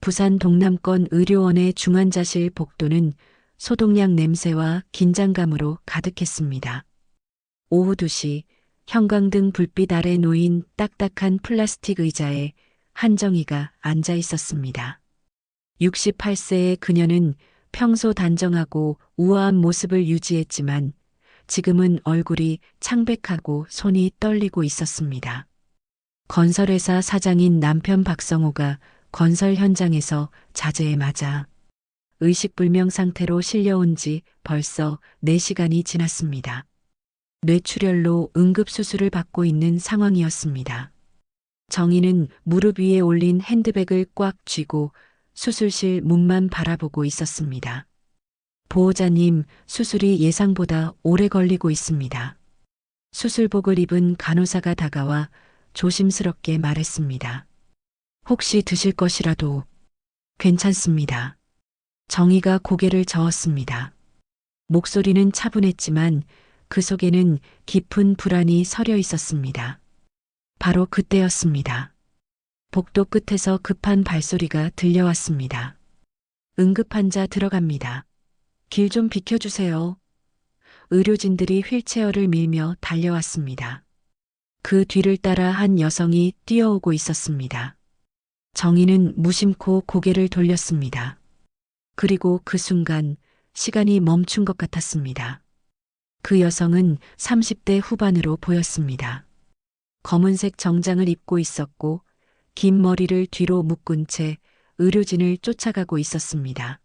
부산 동남권 의료원의 중환자실 복도는 소독약 냄새와 긴장감으로 가득했습니다. 오후 2시 형광등 불빛 아래 놓인 딱딱한 플라스틱 의자에 한정희가 앉아 있었습니다. 68세의 그녀는 평소 단정하고 우아한 모습을 유지했지만 지금은 얼굴이 창백하고 손이 떨리고 있었습니다. 건설회사 사장인 남편 박성호가 건설 현장에서 자재에 맞아 의식불명 상태로 실려온 지 벌써 4시간이 지났습니다. 뇌출혈로 응급수술을 받고 있는 상황이었습니다. 정희는 무릎 위에 올린 핸드백을 꽉 쥐고 수술실 문만 바라보고 있었습니다. 보호자님, 수술이 예상보다 오래 걸리고 있습니다. 수술복을 입은 간호사가 다가와 조심스럽게 말했습니다. 혹시 드실 것이라도 괜찮습니다. 정희가 고개를 저었습니다. 목소리는 차분했지만 그 속에는 깊은 불안이 서려 있었습니다. 바로 그때였습니다. 복도 끝에서 급한 발소리가 들려왔습니다. 응급환자 들어갑니다. 길 좀 비켜주세요. 의료진들이 휠체어를 밀며 달려왔습니다. 그 뒤를 따라 한 여성이 뛰어오고 있었습니다. 정희는 무심코 고개를 돌렸습니다. 그리고 그 순간 시간이 멈춘 것 같았습니다. 그 여성은 30대 후반으로 보였습니다. 검은색 정장을 입고 있었고 긴 머리를 뒤로 묶은 채 의료진을 쫓아가고 있었습니다.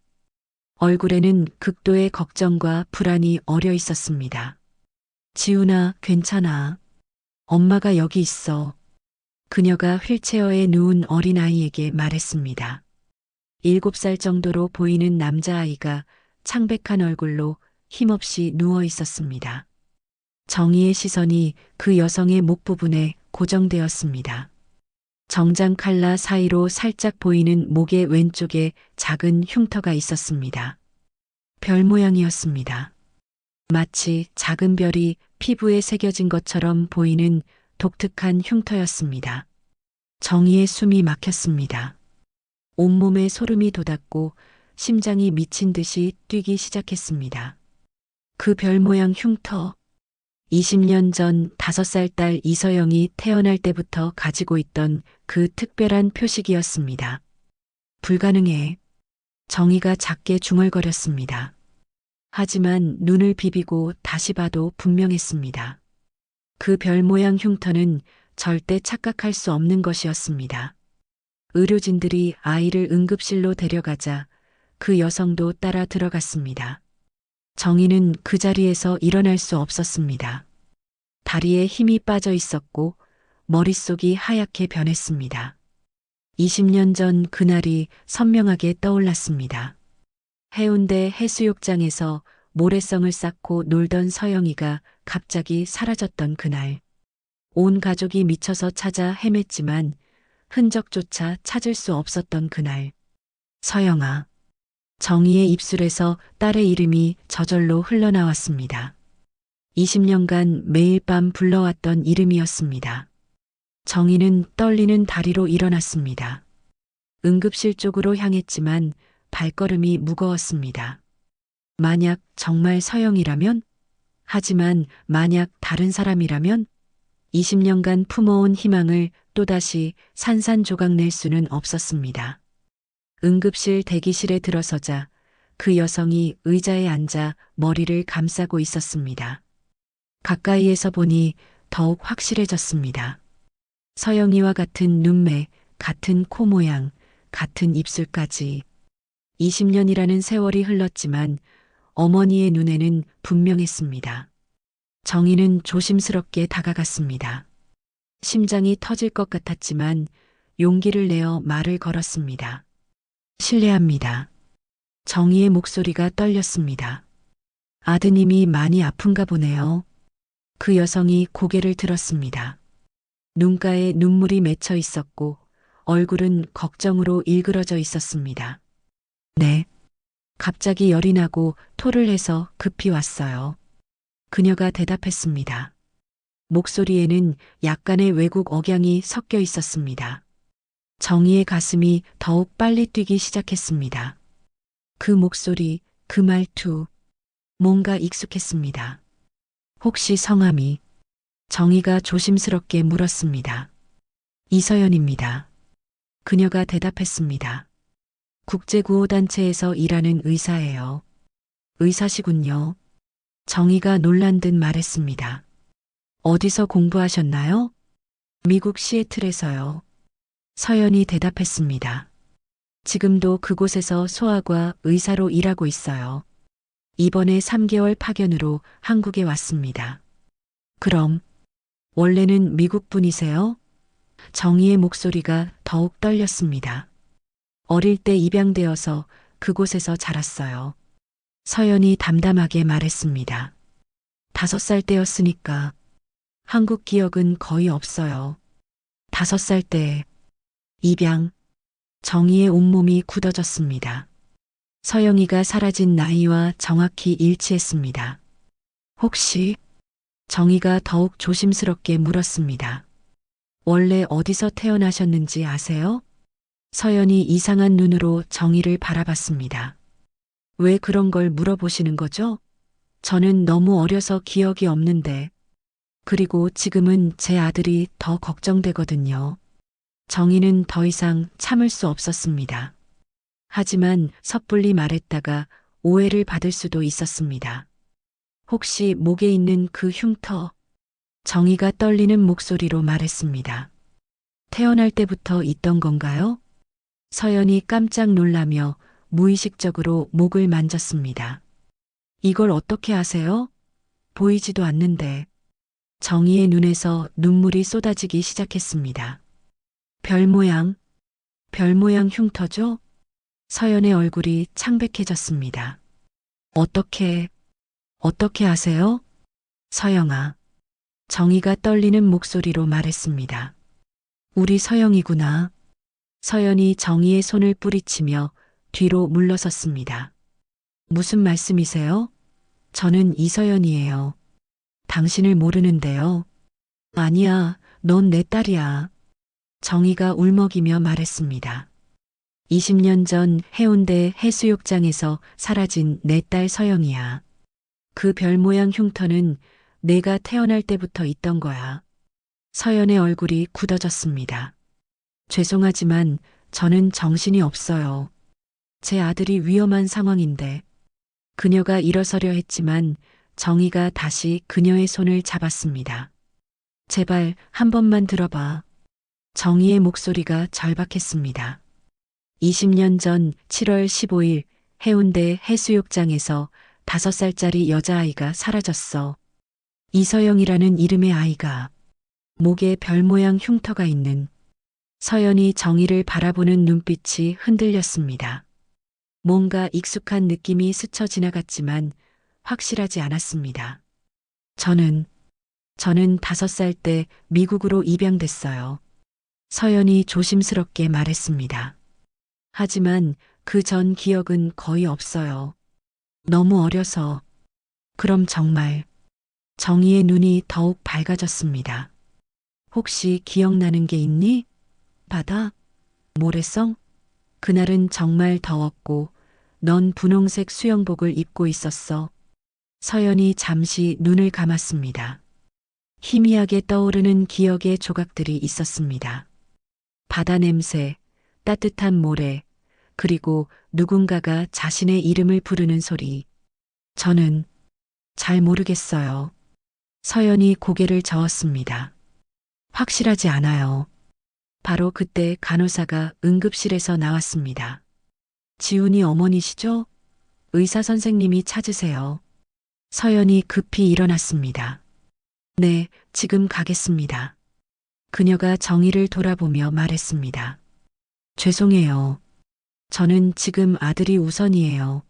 얼굴에는 극도의 걱정과 불안이 어려 있었습니다. 지훈아, 괜찮아. 엄마가 여기 있어. 그녀가 휠체어에 누운 어린아이에게 말했습니다. 7살 정도로 보이는 남자아이가 창백한 얼굴로 힘없이 누워 있었습니다. 정희의 시선이 그 여성의 목 부분에 고정되었습니다. 정장 칼라 사이로 살짝 보이는 목의 왼쪽에 작은 흉터가 있었습니다. 별 모양이었습니다. 마치 작은 별이 피부에 새겨진 것처럼 보이는 독특한 흉터였습니다. 정희의 숨이 막혔습니다. 온몸에 소름이 돋았고 심장이 미친 듯이 뛰기 시작했습니다. 그 별 모양 흉터. 20년 전 5살 딸 이서영이 태어날 때부터 가지고 있던 그 특별한 표식이었습니다. 불가능해. 정희가 작게 중얼거렸습니다. 하지만 눈을 비비고 다시 봐도 분명했습니다. 그 별 모양 흉터는 절대 착각할 수 없는 것이었습니다. 의료진들이 아이를 응급실로 데려가자 그 여성도 따라 들어갔습니다. 정희는 그 자리에서 일어날 수 없었습니다. 다리에 힘이 빠져 있었고 머릿속이 하얗게 변했습니다. 20년 전 그날이 선명하게 떠올랐습니다. 해운대 해수욕장에서 모래성을 쌓고 놀던 서영이가 갑자기 사라졌던 그날. 온 가족이 미쳐서 찾아 헤맸지만 흔적조차 찾을 수 없었던 그날. 서영아. 정희의 입술에서 딸의 이름이 저절로 흘러나왔습니다. 20년간 매일 밤 불러왔던 이름이었습니다. 정희는 떨리는 다리로 일어났습니다. 응급실 쪽으로 향했지만 발걸음이 무거웠습니다. 만약 정말 서영이라면? 하지만 만약 다른 사람이라면? 20년간 품어온 희망을 또다시 산산조각 낼 수는 없었습니다. 응급실 대기실에 들어서자 그 여성이 의자에 앉아 머리를 감싸고 있었습니다. 가까이에서 보니 더욱 확실해졌습니다. 서영이와 같은 눈매, 같은 코 모양, 같은 입술까지. 20년이라는 세월이 흘렀지만 어머니의 눈에는 분명했습니다. 정희는 조심스럽게 다가갔습니다. 심장이 터질 것 같았지만 용기를 내어 말을 걸었습니다. 실례합니다. 정희의 목소리가 떨렸습니다. 아드님이 많이 아픈가 보네요. 그 여성이 고개를 들었습니다. 눈가에 눈물이 맺혀 있었고 얼굴은 걱정으로 일그러져 있었습니다. 네. 갑자기 열이 나고 토를 해서 급히 왔어요. 그녀가 대답했습니다. 목소리에는 약간의 외국 억양이 섞여 있었습니다. 정희의 가슴이 더욱 빨리 뛰기 시작했습니다. 그 목소리, 그 말투, 뭔가 익숙했습니다. 혹시 성함이? 정희가 조심스럽게 물었습니다. 이서연입니다. 그녀가 대답했습니다. 국제구호단체에서 일하는 의사예요. 의사시군요. 정희가 놀란 듯 말했습니다. 어디서 공부하셨나요? 미국 시애틀에서요. 서연이 대답했습니다. 지금도 그곳에서 소아과 의사로 일하고 있어요. 이번에 3개월 파견으로 한국에 왔습니다. 그럼, 원래는 미국 분이세요? 정희의 목소리가 더욱 떨렸습니다. 어릴 때 입양되어서 그곳에서 자랐어요. 서연이 담담하게 말했습니다. 5살 때였으니까 한국 기억은 거의 없어요. 5살 때 입양, 정희의 온몸이 굳어졌습니다. 서영이가 사라진 나이와 정확히 일치했습니다. 혹시? 정희가 더욱 조심스럽게 물었습니다. 원래 어디서 태어나셨는지 아세요? 서연이 이상한 눈으로 정희를 바라봤습니다. 왜 그런 걸 물어보시는 거죠? 저는 너무 어려서 기억이 없는데, 그리고 지금은 제 아들이 더 걱정되거든요. 정희는 더 이상 참을 수 없었습니다. 하지만 섣불리 말했다가 오해를 받을 수도 있었습니다. 혹시 목에 있는 그 흉터? 정희가 떨리는 목소리로 말했습니다. 태어날 때부터 있던 건가요? 서연이 깜짝 놀라며 무의식적으로 목을 만졌습니다. 이걸 어떻게 아세요? 보이지도 않는데. 정희의 눈에서 눈물이 쏟아지기 시작했습니다. 별 모양 흉터죠? 서연의 얼굴이 창백해졌습니다. 어떻게 아세요? 서영아. 정희가 떨리는 목소리로 말했습니다. 우리 서영이구나. 서연이 정희의 손을 뿌리치며 뒤로 물러섰습니다. 무슨 말씀이세요? 저는 이서연이에요. 당신을 모르는데요. 아니야, 넌 내 딸이야. 정희가 울먹이며 말했습니다. 20년 전 해운대 해수욕장에서 사라진 내 딸 서영이야. 그 별 모양 흉터는 내가 태어날 때부터 있던 거야. 서연의 얼굴이 굳어졌습니다. 죄송하지만 저는 정신이 없어요. 제 아들이 위험한 상황인데. 그녀가 일어서려 했지만 정희가 다시 그녀의 손을 잡았습니다. 제발 한 번만 들어봐. 정희의 목소리가 절박했습니다. 20년 전 7월 15일 해운대 해수욕장에서 5살짜리 여자아이가 사라졌어. 이서영이라는 이름의 아이가. 목에 별 모양 흉터가 있는. 서연이 정희를 바라보는 눈빛이 흔들렸습니다. 뭔가 익숙한 느낌이 스쳐 지나갔지만 확실하지 않았습니다. 저는 5살 때 미국으로 입양됐어요. 서연이 조심스럽게 말했습니다. 하지만 그 전 기억은 거의 없어요. 너무 어려서. 그럼 정말. 정희의 눈이 더욱 밝아졌습니다. 혹시 기억나는 게 있니? 바다? 모래성? 그날은 정말 더웠고 넌 분홍색 수영복을 입고 있었어. 서연이 잠시 눈을 감았습니다. 희미하게 떠오르는 기억의 조각들이 있었습니다. 바다 냄새, 따뜻한 모래, 그리고 누군가가 자신의 이름을 부르는 소리. 저는 잘 모르겠어요. 서연이 고개를 저었습니다. 확실하지 않아요. 바로 그때 간호사가 응급실에서 나왔습니다. 지훈이 어머니시죠? 의사 선생님이 찾으세요. 서연이 급히 일어났습니다. 네, 지금 가겠습니다. 그녀가 정희를 돌아보며 말했습니다. 죄송해요. 저는 지금 아들이 우선이에요.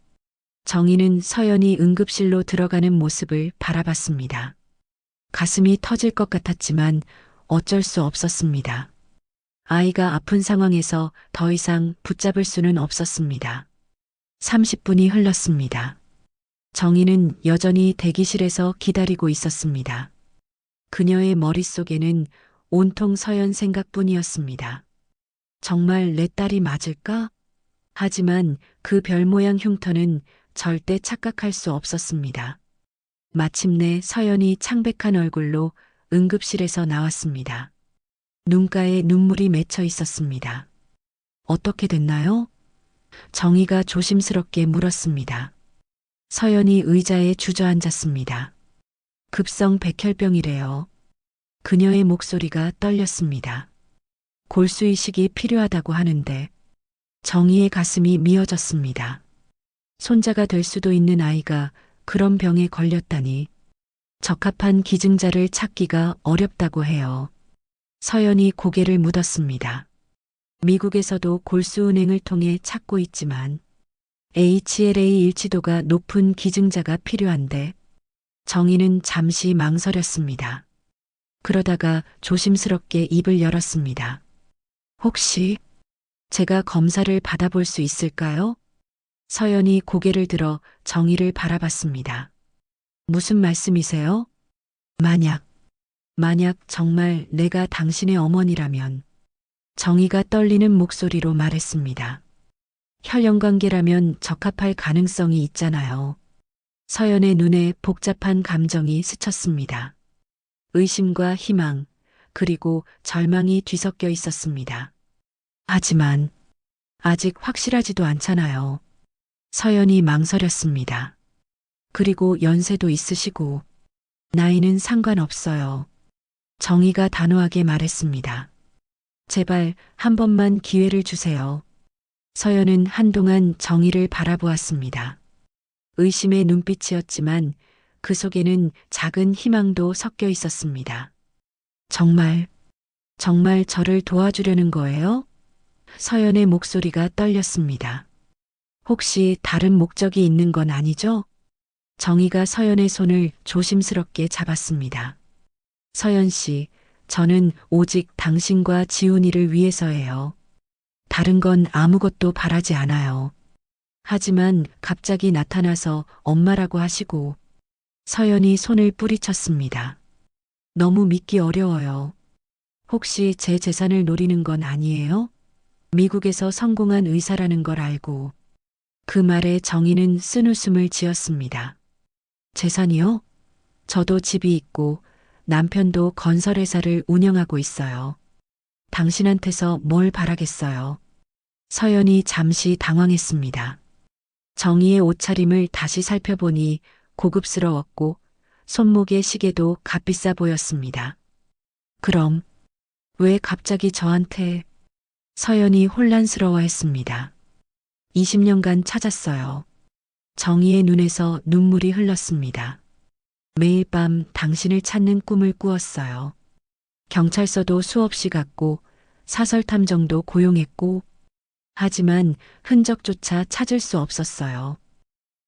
정희는 서연이 응급실로 들어가는 모습을 바라봤습니다. 가슴이 터질 것 같았지만 어쩔 수 없었습니다. 아이가 아픈 상황에서 더 이상 붙잡을 수는 없었습니다. 30분이 흘렀습니다. 정희는 여전히 대기실에서 기다리고 있었습니다. 그녀의 머릿속에는 온통 서연 생각뿐이었습니다. 정말 내 딸이 맞을까? 하지만 그 별 모양 흉터는 절대 착각할 수 없었습니다. 마침내 서연이 창백한 얼굴로 응급실에서 나왔습니다. 눈가에 눈물이 맺혀 있었습니다. 어떻게 됐나요? 정희가 조심스럽게 물었습니다. 서연이 의자에 주저앉았습니다. 급성 백혈병이래요. 그녀의 목소리가 떨렸습니다. 골수이식이 필요하다고 하는데 정희의 가슴이 미어졌습니다. 손자가 될 수도 있는 아이가 그런 병에 걸렸다니 적합한 기증자를 찾기가 어렵다고 해요. 서연이 고개를 묻었습니다. 미국에서도 골수은행을 통해 찾고 있지만 HLA 일치도가 높은 기증자가 필요한데 정희는 잠시 망설였습니다. 그러다가 조심스럽게 입을 열었습니다. 혹시 제가 검사를 받아볼 수 있을까요? 서연이 고개를 들어 정희를 바라봤습니다. 무슨 말씀이세요? 만약 정말 내가 당신의 어머니라면 정희가 떨리는 목소리로 말했습니다. 혈연관계라면 적합할 가능성이 있잖아요. 서연의 눈에 복잡한 감정이 스쳤습니다. 의심과 희망, 그리고 절망이 뒤섞여 있었습니다. 하지만 아직 확실하지도 않잖아요. 서연이 망설였습니다. 그리고 연세도 있으시고 나이는 상관없어요. 정희가 단호하게 말했습니다. 제발 한 번만 기회를 주세요. 서연은 한동안 정희를 바라보았습니다. 의심의 눈빛이었지만 그 속에는 작은 희망도 섞여 있었습니다. 정말 저를 도와주려는 거예요? 서연의 목소리가 떨렸습니다. 혹시 다른 목적이 있는 건 아니죠? 정희가 서연의 손을 조심스럽게 잡았습니다. 서연 씨, 저는 오직 당신과 지훈이를 위해서예요. 다른 건 아무것도 바라지 않아요. 하지만 갑자기 나타나서 엄마라고 하시고 서연이 손을 뿌리쳤습니다. 너무 믿기 어려워요. 혹시 제 재산을 노리는 건 아니에요? 미국에서 성공한 의사라는 걸 알고 그 말에 정희는 쓴웃음을 지었습니다. 재산이요? 저도 집이 있고 남편도 건설회사를 운영하고 있어요. 당신한테서 뭘 바라겠어요? 서연이 잠시 당황했습니다. 정희의 옷차림을 다시 살펴보니 고급스러웠고 손목의 시계도 값비싸 보였습니다. 그럼 왜 갑자기 저한테? 서연이 혼란스러워했습니다. 20년간 찾았어요. 정희의 눈에서 눈물이 흘렀습니다. 매일 밤 당신을 찾는 꿈을 꾸었어요. 경찰서도 수없이 갔고 사설탐정도 고용했고 하지만 흔적조차 찾을 수 없었어요.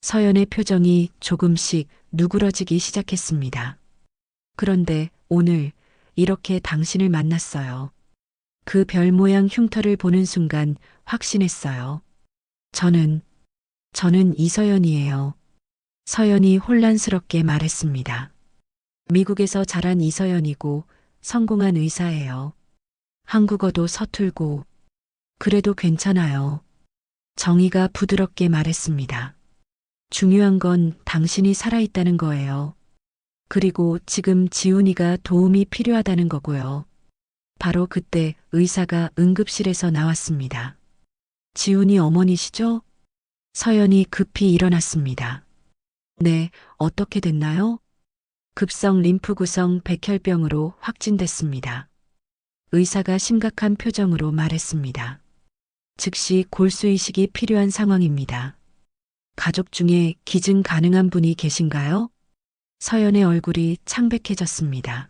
서연의 표정이 조금씩 누그러지기 시작했습니다. 그런데 오늘 이렇게 당신을 만났어요. 그 별 모양 흉터를 보는 순간 확신했어요. 저는 이서연이에요. 서연이 혼란스럽게 말했습니다. 미국에서 자란 이서연이고 성공한 의사예요. 한국어도 서툴고 그래도 괜찮아요. 정희가 부드럽게 말했습니다. 중요한 건 당신이 살아있다는 거예요. 그리고 지금 지훈이가 도움이 필요하다는 거고요. 바로 그때 의사가 응급실에서 나왔습니다. 지훈이 어머니시죠? 서연이 급히 일어났습니다. 네, 어떻게 됐나요? 급성 림프 구성 백혈병으로 확진됐습니다. 의사가 심각한 표정으로 말했습니다. 즉시 골수이식이 필요한 상황입니다. 가족 중에 기증 가능한 분이 계신가요? 서연의 얼굴이 창백해졌습니다.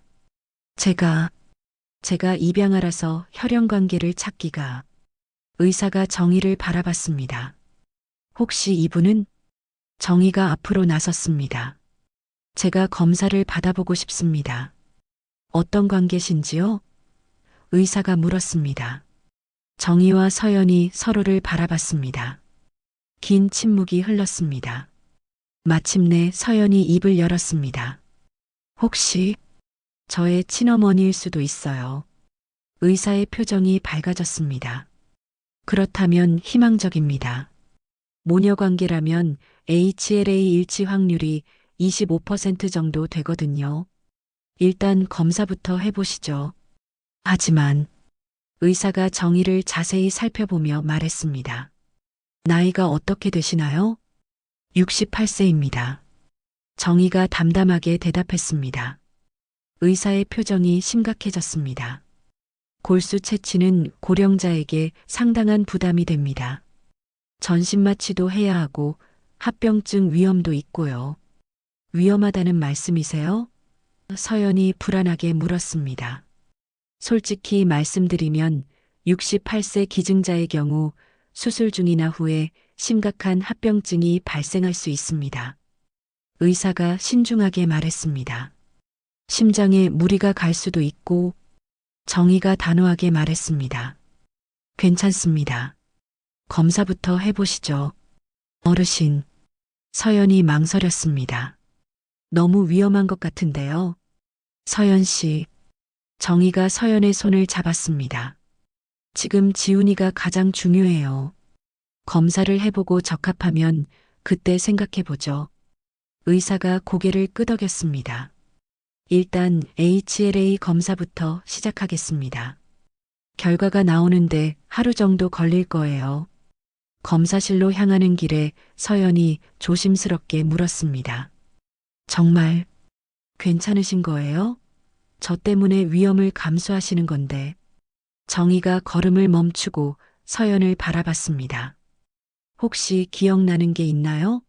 제가 입양하라서 혈연 관계를 찾기가. 의사가 정희를 바라봤습니다. 혹시 이분은? 정희가 앞으로 나섰습니다. 제가 검사를 받아보고 싶습니다. 어떤 관계신지요? 의사가 물었습니다. 정희와 서연이 서로를 바라봤습니다. 긴 침묵이 흘렀습니다. 마침내 서연이 입을 열었습니다. 혹시 저의 친어머니일 수도 있어요. 의사의 표정이 밝아졌습니다. 그렇다면 희망적입니다. 모녀 관계라면 HLA 일치 확률이 25% 정도 되거든요. 일단 검사부터 해보시죠. 하지만 의사가 정희를 자세히 살펴보며 말했습니다. 나이가 어떻게 되시나요? 68세입니다. 정희가 담담하게 대답했습니다. 의사의 표정이 심각해졌습니다. 골수 채취는 고령자에게 상당한 부담이 됩니다. 전신 마취도 해야 하고 합병증 위험도 있고요. 위험하다는 말씀이세요? 서연이 불안하게 물었습니다. 솔직히 말씀드리면 68세 기증자의 경우 수술 중이나 후에 심각한 합병증이 발생할 수 있습니다. 의사가 신중하게 말했습니다. 심장에 무리가 갈 수도 있고 정희가 단호하게 말했습니다. 괜찮습니다. 검사부터 해보시죠. 어르신. 서연이 망설였습니다. 너무 위험한 것 같은데요. 서연 씨. 정희가 서연의 손을 잡았습니다. 지금 지훈이가 가장 중요해요. 검사를 해보고 적합하면 그때 생각해보죠. 의사가 고개를 끄덕였습니다. 일단 HLA 검사부터 시작하겠습니다. 결과가 나오는데 하루 정도 걸릴 거예요. 검사실로 향하는 길에 서연이 조심스럽게 물었습니다. 정말 괜찮으신 거예요? 저 때문에 위험을 감수하시는 건데. 정희가 걸음을 멈추고 서연을 바라봤습니다. 혹시 기억나는 게 있나요?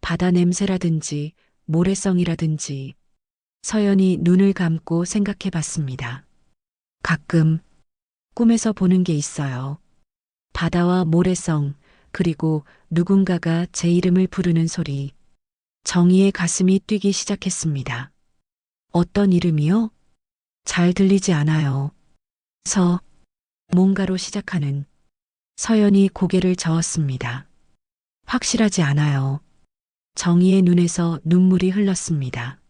바다 냄새라든지 모래성이라든지. 서연이 눈을 감고 생각해 봤습니다. 가끔 꿈에서 보는 게 있어요. 바다와 모래성, 그리고 누군가가 제 이름을 부르는 소리. 정희의 가슴이 뛰기 시작했습니다. 어떤 이름이요? 잘 들리지 않아요. 뭔가로 시작하는. 서연이 고개를 저었습니다. 확실하지 않아요. 정희의 눈에서 눈물이 흘렀습니다.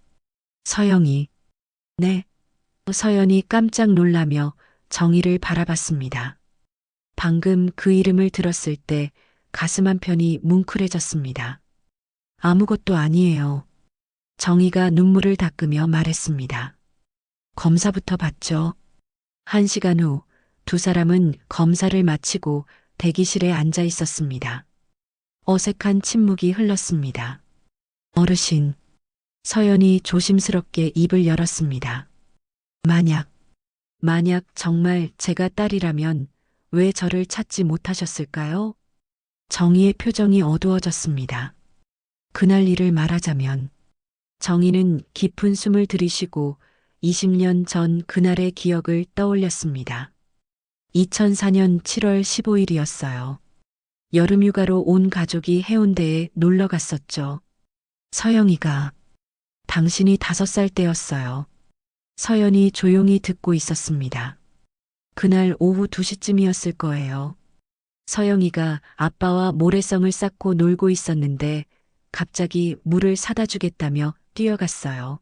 서영이. 네. 서연이 깜짝 놀라며 정희를 바라봤습니다. 방금 그 이름을 들었을 때 가슴 한편이 뭉클해졌습니다. 아무것도 아니에요. 정희가 눈물을 닦으며 말했습니다. 검사부터 받죠. 1시간 후 두 사람은 검사를 마치고 대기실에 앉아 있었습니다. 어색한 침묵이 흘렀습니다. 어르신. 서연이 조심스럽게 입을 열었습니다. 만약 정말 제가 딸이라면 왜 저를 찾지 못하셨을까요? 정희의 표정이 어두워졌습니다. 그날 일을 말하자면 정희는 깊은 숨을 들이쉬고 20년 전 그날의 기억을 떠올렸습니다. 2004년 7월 15일이었어요. 여름휴가로 온 가족이 해운대에 놀러 갔었죠. 서영이가. 당신이 5살 때였어요. 서연이 조용히 듣고 있었습니다. 그날 오후 2시쯤이었을 거예요. 서영이가 아빠와 모래성을 쌓고 놀고 있었는데 갑자기 물을 사다 주겠다며 뛰어갔어요.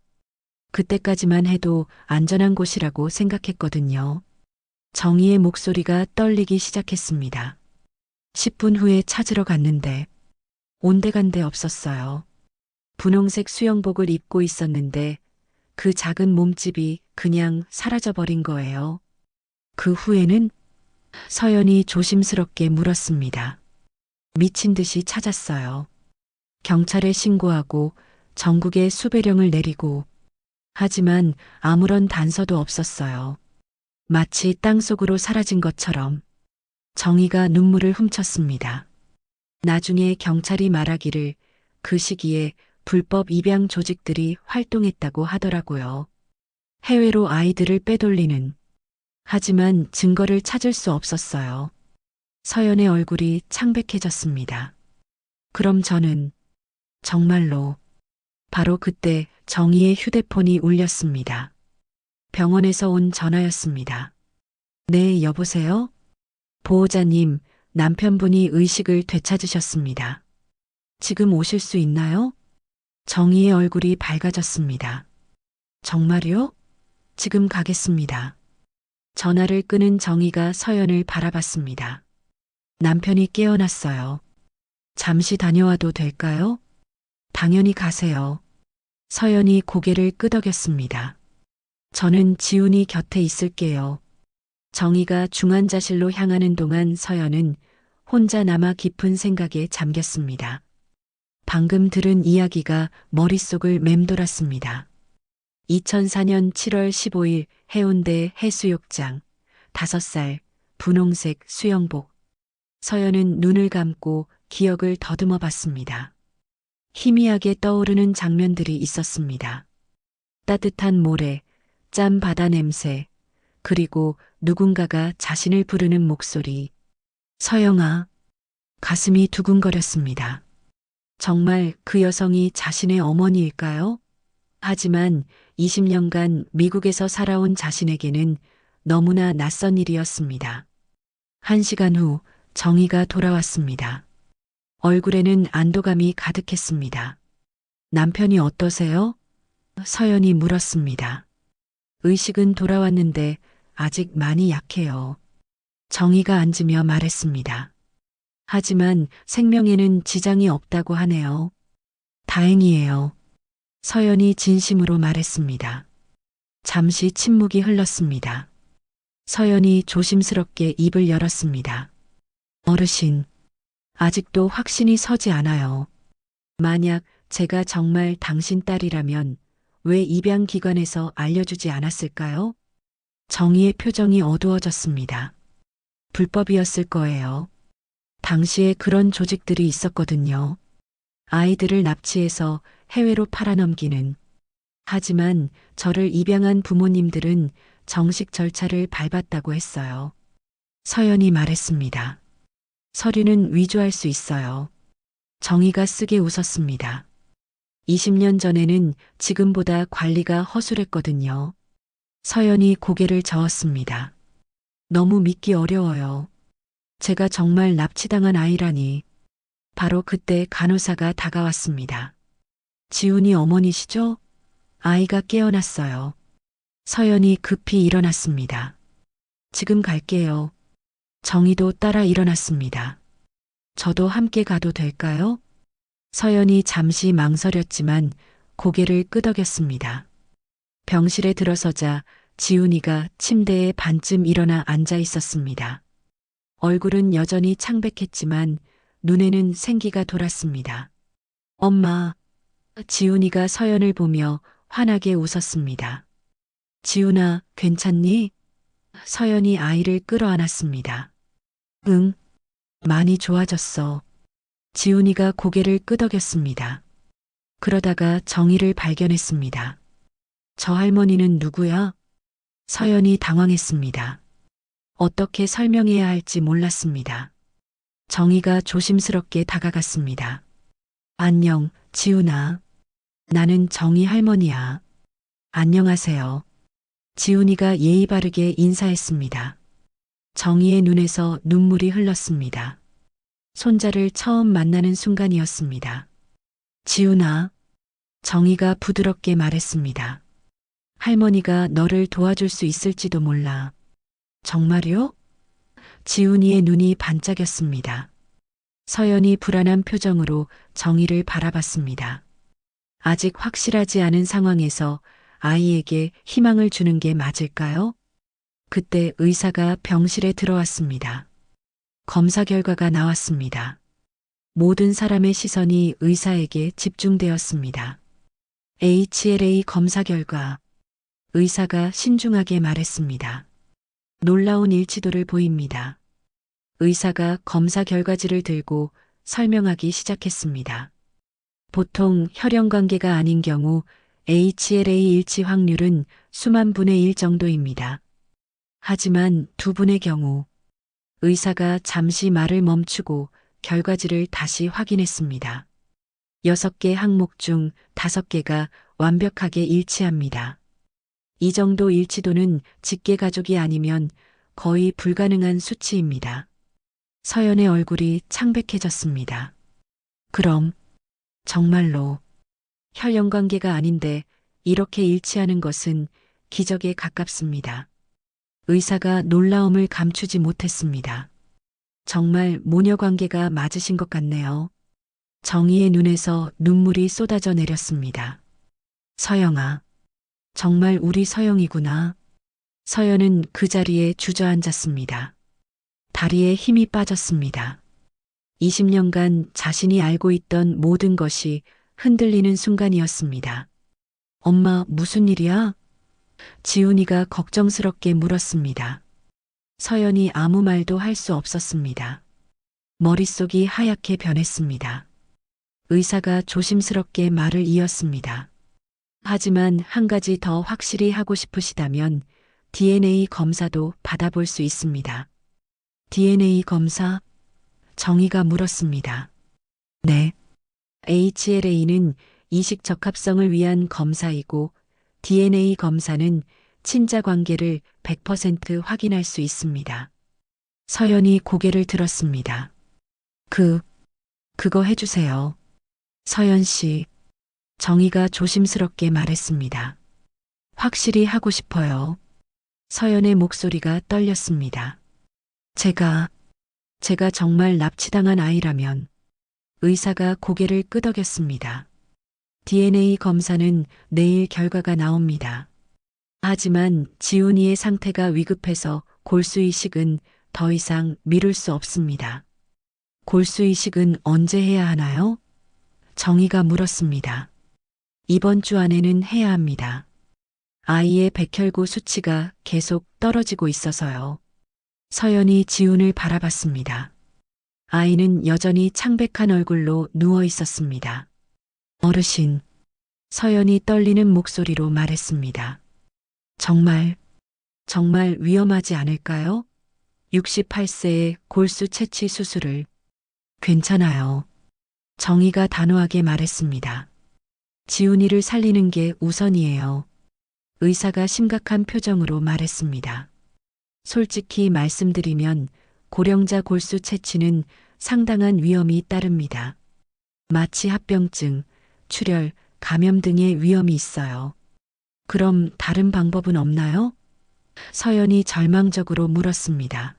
그때까지만 해도 안전한 곳이라고 생각했거든요. 정희의 목소리가 떨리기 시작했습니다. 10분 후에 찾으러 갔는데 온데간데 없었어요. 분홍색 수영복을 입고 있었는데 그 작은 몸집이 그냥 사라져버린 거예요. 그 후에는? 서연이 조심스럽게 물었습니다. 미친 듯이 찾았어요. 경찰에 신고하고 전국에 수배령을 내리고. 하지만 아무런 단서도 없었어요. 마치 땅속으로 사라진 것처럼. 정희가 눈물을 훔쳤습니다. 나중에 경찰이 말하기를 그 시기에 불법 입양 조직들이 활동했다고 하더라고요. 해외로 아이들을 빼돌리는. 하지만 증거를 찾을 수 없었어요. 서연의 얼굴이 창백해졌습니다. 그럼 저는 정말로. 바로 그때 정희의 휴대폰이 울렸습니다. 병원에서 온 전화였습니다. 네, 여보세요? 보호자님, 남편분이 의식을 되찾으셨습니다. 지금 오실 수 있나요? 정희의 얼굴이 밝아졌습니다. 정말요? 지금 가겠습니다. 전화를 끄는 정희가 서연을 바라봤습니다. 남편이 깨어났어요. 잠시 다녀와도 될까요? 당연히 가세요. 서연이 고개를 끄덕였습니다. 저는 지훈이 곁에 있을게요. 정희가 중환자실로 향하는 동안 서연은 혼자 남아 깊은 생각에 잠겼습니다. 방금 들은 이야기가 머릿속을 맴돌았습니다. 2004년 7월 15일 해운대 해수욕장. 5살, 분홍색 수영복. 서연은 눈을 감고 기억을 더듬어 봤습니다. 희미하게 떠오르는 장면들이 있었습니다. 따뜻한 모래, 짠 바다 냄새, 그리고 누군가가 자신을 부르는 목소리. 서영아. 가슴이 두근거렸습니다. 정말 그 여성이 자신의 어머니일까요? 하지만 20년간 미국에서 살아온 자신에게는 너무나 낯선 일이었습니다. 1시간 후 정희가 돌아왔습니다. 얼굴에는 안도감이 가득했습니다. 남편이 어떠세요? 서연이 물었습니다. 의식은 돌아왔는데 아직 많이 약해요. 정희가 앉으며 말했습니다. 하지만 생명에는 지장이 없다고 하네요. 다행이에요. 서연이 진심으로 말했습니다. 잠시 침묵이 흘렀습니다. 서연이 조심스럽게 입을 열었습니다. 어르신, 아직도 확신이 서지 않아요. 만약 제가 정말 당신 딸이라면 왜 입양기관에서 알려주지 않았을까요? 정희의 표정이 어두워졌습니다. 불법이었을 거예요. 당시에 그런 조직들이 있었거든요. 아이들을 납치해서 해외로 팔아넘기는. 하지만 저를 입양한 부모님들은 정식 절차를 밟았다고 했어요. 서연이 말했습니다. 서류는 위조할 수 있어요. 정희가 쓰게 웃었습니다. 20년 전에는 지금보다 관리가 허술했거든요. 서연이 고개를 저었습니다. 너무 믿기 어려워요. 제가 정말 납치당한 아이라니. 바로 그때 간호사가 다가왔습니다. 지훈이 어머니시죠? 아이가 깨어났어요. 서연이 급히 일어났습니다. 지금 갈게요. 정희도 따라 일어났습니다. 저도 함께 가도 될까요? 서연이 잠시 망설였지만 고개를 끄덕였습니다. 병실에 들어서자 지훈이가 침대에 반쯤 일어나 앉아 있었습니다. 얼굴은 여전히 창백했지만 눈에는 생기가 돌았습니다. 엄마. 지훈이가 서연을 보며 환하게 웃었습니다. 지훈아, 괜찮니? 서연이 아이를 끌어안았습니다. 응, 많이 좋아졌어. 지훈이가 고개를 끄덕였습니다. 그러다가 정희를 발견했습니다. 저 할머니는 누구야? 서연이 당황했습니다. 어떻게 설명해야 할지 몰랐습니다. 정희가 조심스럽게 다가갔습니다. 안녕, 지훈아. 나는 정희 할머니야. 안녕하세요. 지훈이가 예의 바르게 인사했습니다. 정희의 눈에서 눈물이 흘렀습니다. 손자를 처음 만나는 순간이었습니다. 지훈아. 정희가 부드럽게 말했습니다. 할머니가 너를 도와줄 수 있을지도 몰라. 정말요? 지훈이의 눈이 반짝였습니다. 서연이 불안한 표정으로 정희를 바라봤습니다. 아직 확실하지 않은 상황에서 아이에게 희망을 주는 게 맞을까요? 그때 의사가 병실에 들어왔습니다. 검사 결과가 나왔습니다. 모든 사람의 시선이 의사에게 집중되었습니다. HLA 검사 결과. 의사가 신중하게 말했습니다. 놀라운 일치도를 보입니다. 의사가 검사 결과지를 들고 설명하기 시작했습니다. 보통 혈연 관계가 아닌 경우 HLA 일치 확률은 수만 분의 1 정도입니다. 하지만 두 분의 경우. 의사가 잠시 말을 멈추고 결과지를 다시 확인했습니다. 6개 항목 중 5개가 완벽하게 일치합니다. 이 정도 일치도는 직계 가족이 아니면 거의 불가능한 수치입니다. 서연의 얼굴이 창백해졌습니다. 그럼 정말로 혈연 관계가 아닌데 이렇게 일치하는 것은 기적에 가깝습니다. 의사가 놀라움을 감추지 못했습니다. 정말 모녀 관계가 맞으신 것 같네요. 정희의 눈에서 눈물이 쏟아져 내렸습니다. 서영아, 정말 우리 서영이구나. 서연은 그 자리에 주저앉았습니다. 다리에 힘이 빠졌습니다. 20년간 자신이 알고 있던 모든 것이 흔들리는 순간이었습니다. 엄마, 무슨 일이야? 지훈이가 걱정스럽게 물었습니다. 서연이 아무 말도 할 수 없었습니다. 머릿속이 하얗게 변했습니다. 의사가 조심스럽게 말을 이었습니다. 하지만 한 가지 더 확실히 하고 싶으시다면 DNA 검사도 받아볼 수 있습니다. DNA 검사? 정희가 물었습니다. 네. HLA는 이식 적합성을 위한 검사이고 DNA 검사는 친자 관계를 100% 확인할 수 있습니다. 서연이 고개를 들었습니다. 그거 해주세요. 서연 씨, 정희가 조심스럽게 말했습니다. 확실히 하고 싶어요. 서연의 목소리가 떨렸습니다. 제가 정말 납치당한 아이라면 의사가 고개를 끄덕였습니다. DNA 검사는 내일 결과가 나옵니다. 하지만 지훈이의 상태가 위급해서 골수 이식은 더 이상 미룰 수 없습니다. 골수 이식은 언제 해야 하나요? 정희가 물었습니다. 이번 주 안에는 해야 합니다. 아이의 백혈구 수치가 계속 떨어지고 있어서요. 서연이 지훈을 바라봤습니다. 아이는 여전히 창백한 얼굴로 누워 있었습니다. 어르신, 서연이 떨리는 목소리로 말했습니다. 정말 위험하지 않을까요? 68세의 골수 채취 수술을. 괜찮아요. 정희가 단호하게 말했습니다. 지훈이를 살리는 게 우선이에요. 의사가 심각한 표정으로 말했습니다. 솔직히 말씀드리면 고령자 골수 채취는 상당한 위험이 따릅니다. 마취 합병증, 출혈, 감염 등의 위험이 있어요. 그럼 다른 방법은 없나요? 서연이 절망적으로 물었습니다.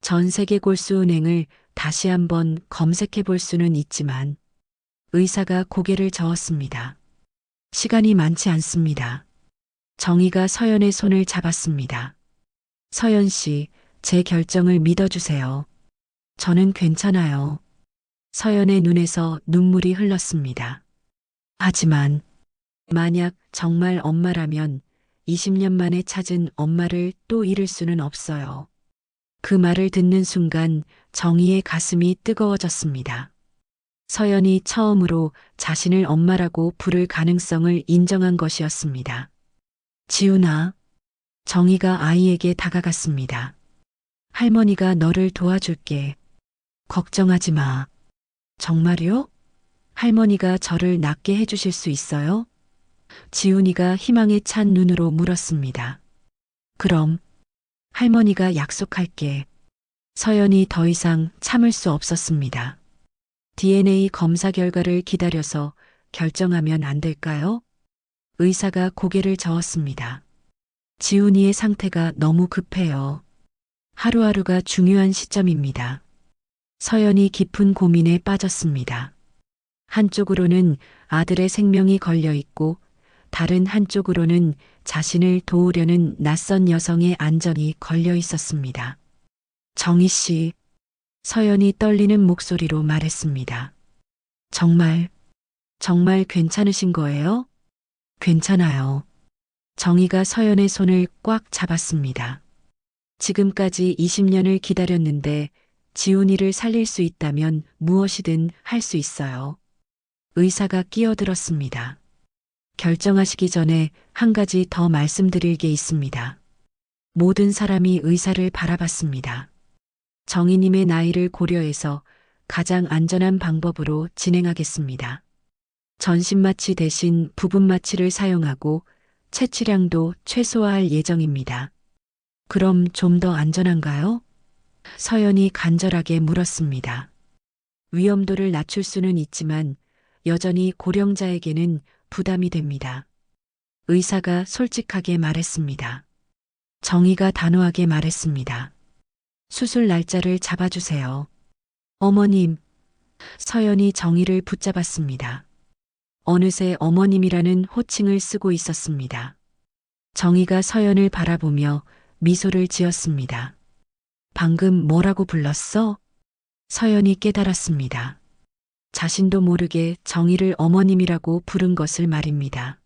전 세계 골수은행을 다시 한번 검색해 볼 수는 있지만 의사가 고개를 저었습니다. 시간이 많지 않습니다. 정희가 서연의 손을 잡았습니다. 서연 씨, 제 결정을 믿어주세요. 저는 괜찮아요. 서연의 눈에서 눈물이 흘렀습니다. 하지만 만약 정말 엄마라면 20년 만에 찾은 엄마를 또 잃을 수는 없어요. 그 말을 듣는 순간 정희의 가슴이 뜨거워졌습니다. 서연이 처음으로 자신을 엄마라고 부를 가능성을 인정한 것이었습니다. 지훈아, 정희가 아이에게 다가갔습니다. 할머니가 너를 도와줄게. 걱정하지 마. 정말요? 할머니가 저를 낫게 해주실 수 있어요? 지훈이가 희망에 찬 눈으로 물었습니다. 그럼 할머니가 약속할게. 서연이 더 이상 참을 수 없었습니다. DNA 검사 결과를 기다려서 결정하면 안 될까요? 의사가 고개를 저었습니다. 지훈이의 상태가 너무 급해요. 하루하루가 중요한 시점입니다. 서연이 깊은 고민에 빠졌습니다. 한쪽으로는 아들의 생명이 걸려 있고 다른 한쪽으로는 자신을 도우려는 낯선 여성의 안전이 걸려 있었습니다. 정희 씨, 서연이 떨리는 목소리로 말했습니다. 정말 괜찮으신 거예요? 괜찮아요. 정희가 서연의 손을 꽉 잡았습니다. 지금까지 20년을 기다렸는데 지훈이를 살릴 수 있다면 무엇이든 할 수 있어요. 의사가 끼어들었습니다. 결정하시기 전에 한 가지 더 말씀드릴 게 있습니다. 모든 사람이 의사를 바라봤습니다. 정희님의 나이를 고려해서 가장 안전한 방법으로 진행하겠습니다. 전신 마취 대신 부분 마취를 사용하고 채취량도 최소화할 예정입니다. 그럼 좀 더 안전한가요? 서연이 간절하게 물었습니다. 위험도를 낮출 수는 있지만 여전히 고령자에게는 부담이 됩니다. 의사가 솔직하게 말했습니다. 정희가 단호하게 말했습니다. 수술 날짜를 잡아주세요. 어머님, 서연이 정희를 붙잡았습니다. 어느새 어머님이라는 호칭을 쓰고 있었습니다. 정희가 서연을 바라보며 미소를 지었습니다. 방금 뭐라고 불렀어? 서연이 깨달았습니다. 자신도 모르게 정희를 어머님이라고 부른 것을 말입니다.